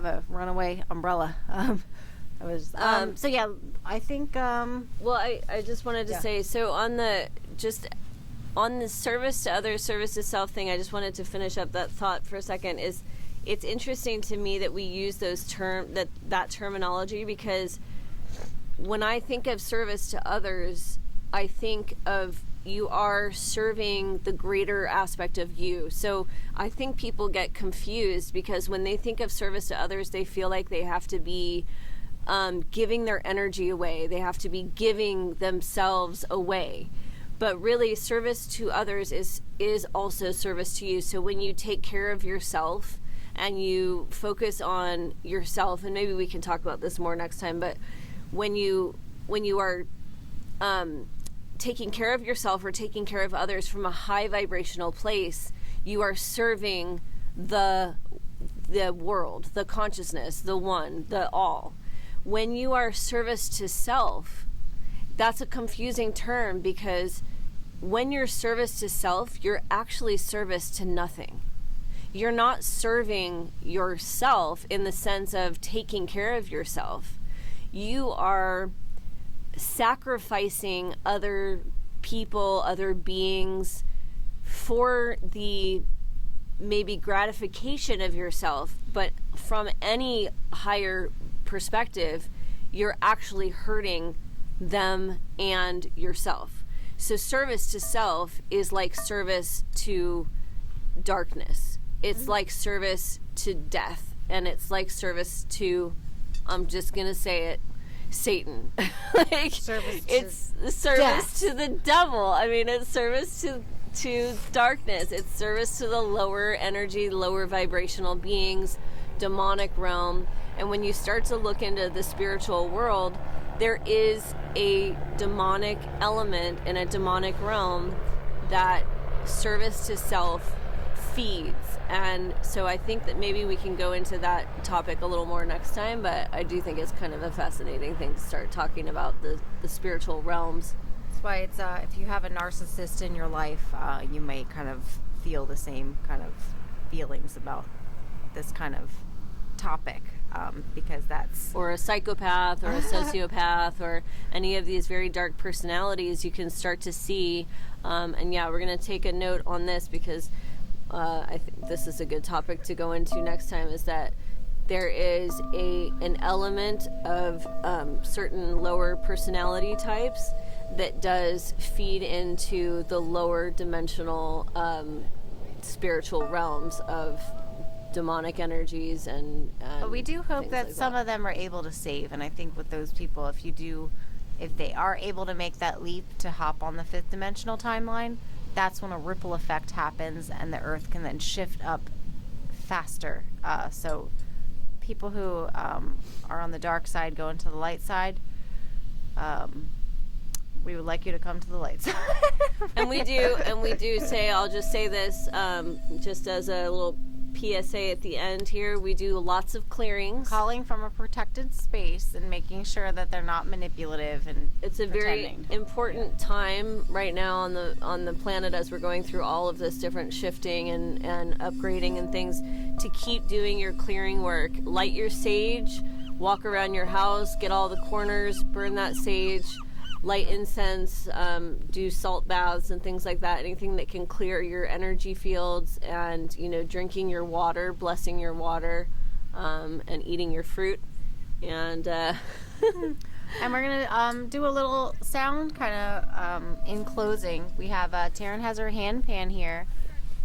[SPEAKER 1] a runaway umbrella. So yeah, I think.
[SPEAKER 2] Well, I just wanted to say, so on the service to others, service to self thing, I just wanted to finish up that thought for a second. It's interesting to me that we use that terminology, because when I think of service to others, I think of you are serving the greater aspect of you. So I think people get confused, because when they think of service to others, they feel like they have to be giving their energy away. They have to be giving themselves away. But really, service to others is also service to you. So when you take care of yourself and you focus on yourself, and maybe we can talk about this more next time, but when you are taking care of yourself or taking care of others from a high vibrational place, you are serving the world, the consciousness, the one, the all. When you are service to self, that's a confusing term, because when you're service to self, you're actually service to nothing. you're not serving yourself in the sense of taking care of yourself. You are sacrificing other people, other beings for the maybe gratification of yourself, but from any higher perspective, you're actually hurting them and yourself. So service to self is like service to darkness. It's like service to death, and it's like service to, I'm just gonna say it, Satan. Like, it's service to the devil. I mean, it's service to darkness. It's service to the lower energy, lower vibrational beings, demonic realm. And when you start to look into the spiritual world, there is a demonic element in a demonic realm that service to self feeds. And so I think that maybe we can go into that topic a little more next time, but I do think it's kind of a fascinating thing to start talking about the spiritual realms.
[SPEAKER 1] That's why it's if you have a narcissist in your life, you may kind of feel the same kind of feelings about this kind of topic, because that's...
[SPEAKER 2] Or a psychopath or a sociopath or any of these very dark personalities you can start to see. And yeah, we're going to take a note on this because I think this is a good topic to go into next time, is that there is an element of certain lower personality types that does feed into the lower dimensional spiritual realms of demonic energies and
[SPEAKER 1] but we do hope that
[SPEAKER 2] like
[SPEAKER 1] some of them are able to save. And I think with those people, if they are able to make that leap to hop on the fifth dimensional timeline, that's when a ripple effect happens and the earth can then shift up faster. So people who are on the dark side go into the light side. We would like you to come to the light side.
[SPEAKER 2] And we do say, I'll just say this just as a little PSA at the end here, we do lots of clearings,
[SPEAKER 1] calling from a protected space and making sure that they're not manipulative. And
[SPEAKER 2] it's a very important time right now on the planet as we're going through all of this different shifting and upgrading and things, to keep doing your clearing work. Light your sage, walk around your house, get all the corners, burn that sage, light incense, do salt baths and things like that. Anything that can clear your energy fields, and drinking your water, blessing your water, and eating your fruit. And and
[SPEAKER 1] we're gonna do a little sound kind of in closing. We have Taryn has her hand pan here,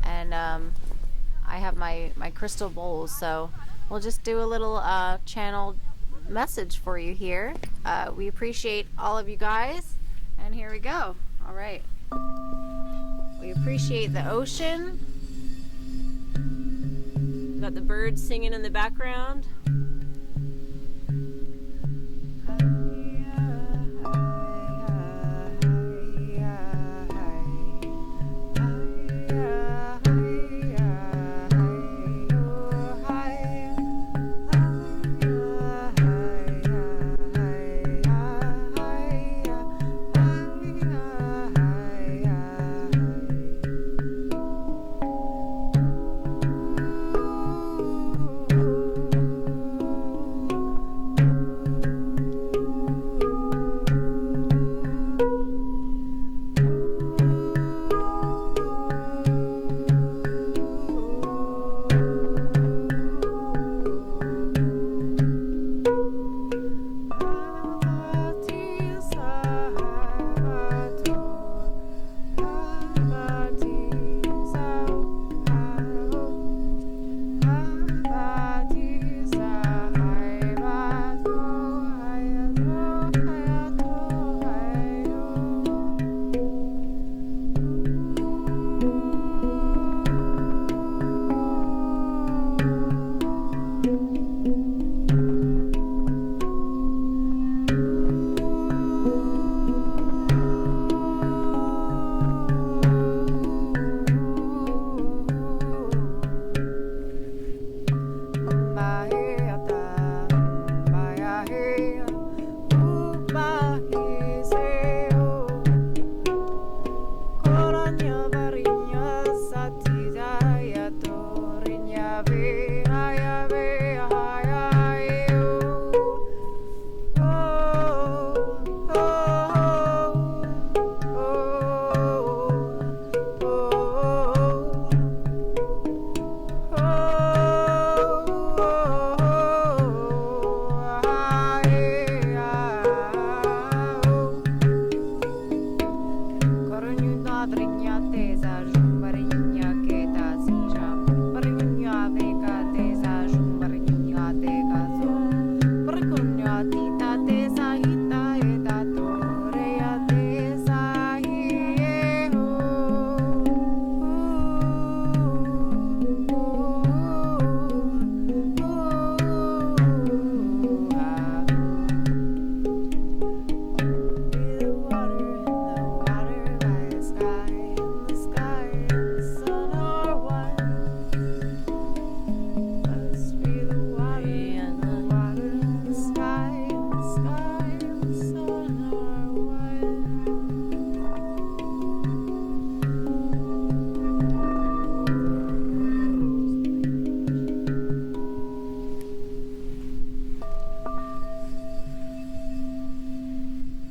[SPEAKER 1] and I have my crystal bowls, so we'll just do a little channel message for you here. We appreciate all of you guys, and here we go. All right, we appreciate the ocean.
[SPEAKER 2] We've got the birds singing in the background.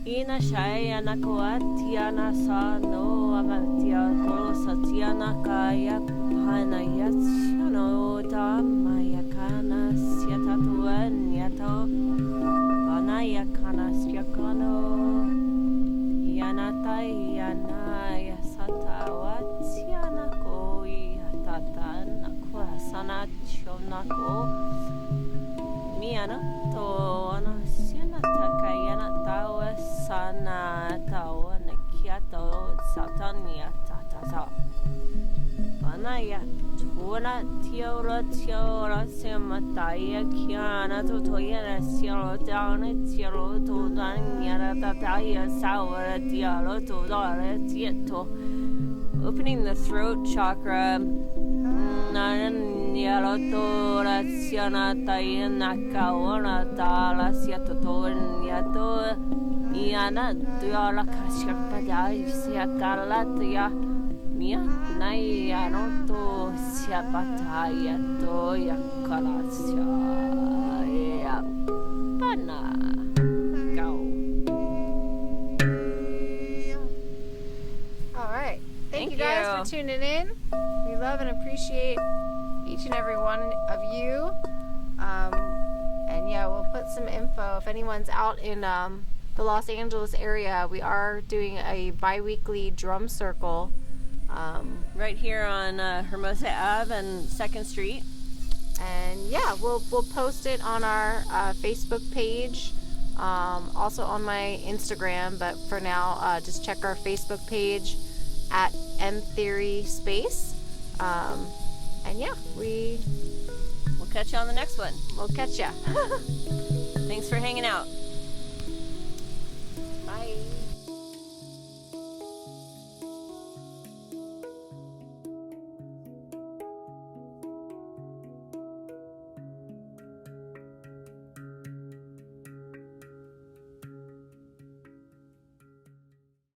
[SPEAKER 2] Ina shaya nakoa tiana sa no amatia kolosa tiana kaya hana yachano ta maya kana siatatua nyato banaya kana siakano yanata yana yasata watiana ko yatata nakwa sana chonako miana to ana siana takayana tawa sana tawa nakiato satania tatata banaya tuna tiora semataya kiana to toyana cielo down cielo to danya tataya sawa tialo to dara tieto opening the throat chakra Yellow to la siana tayana kawana tala siato to yato yana duala kashakpada siakala tia mia naya no to siapataya to yakalasia ya pana go.
[SPEAKER 1] All right. Thank you guys for tuning in. We love and appreciate each and every one of you. And yeah, we'll put some info if anyone's out in the Los Angeles area. We are doing a bi-weekly drum circle
[SPEAKER 2] right here on Hermosa Ave and 2nd Street.
[SPEAKER 1] And yeah, we'll post it on our Facebook page, also on my Instagram, but for now just check our Facebook page at mtheory space. And yeah,
[SPEAKER 2] we'll catch you on the next one.
[SPEAKER 1] We'll catch ya.
[SPEAKER 2] Thanks for hanging out.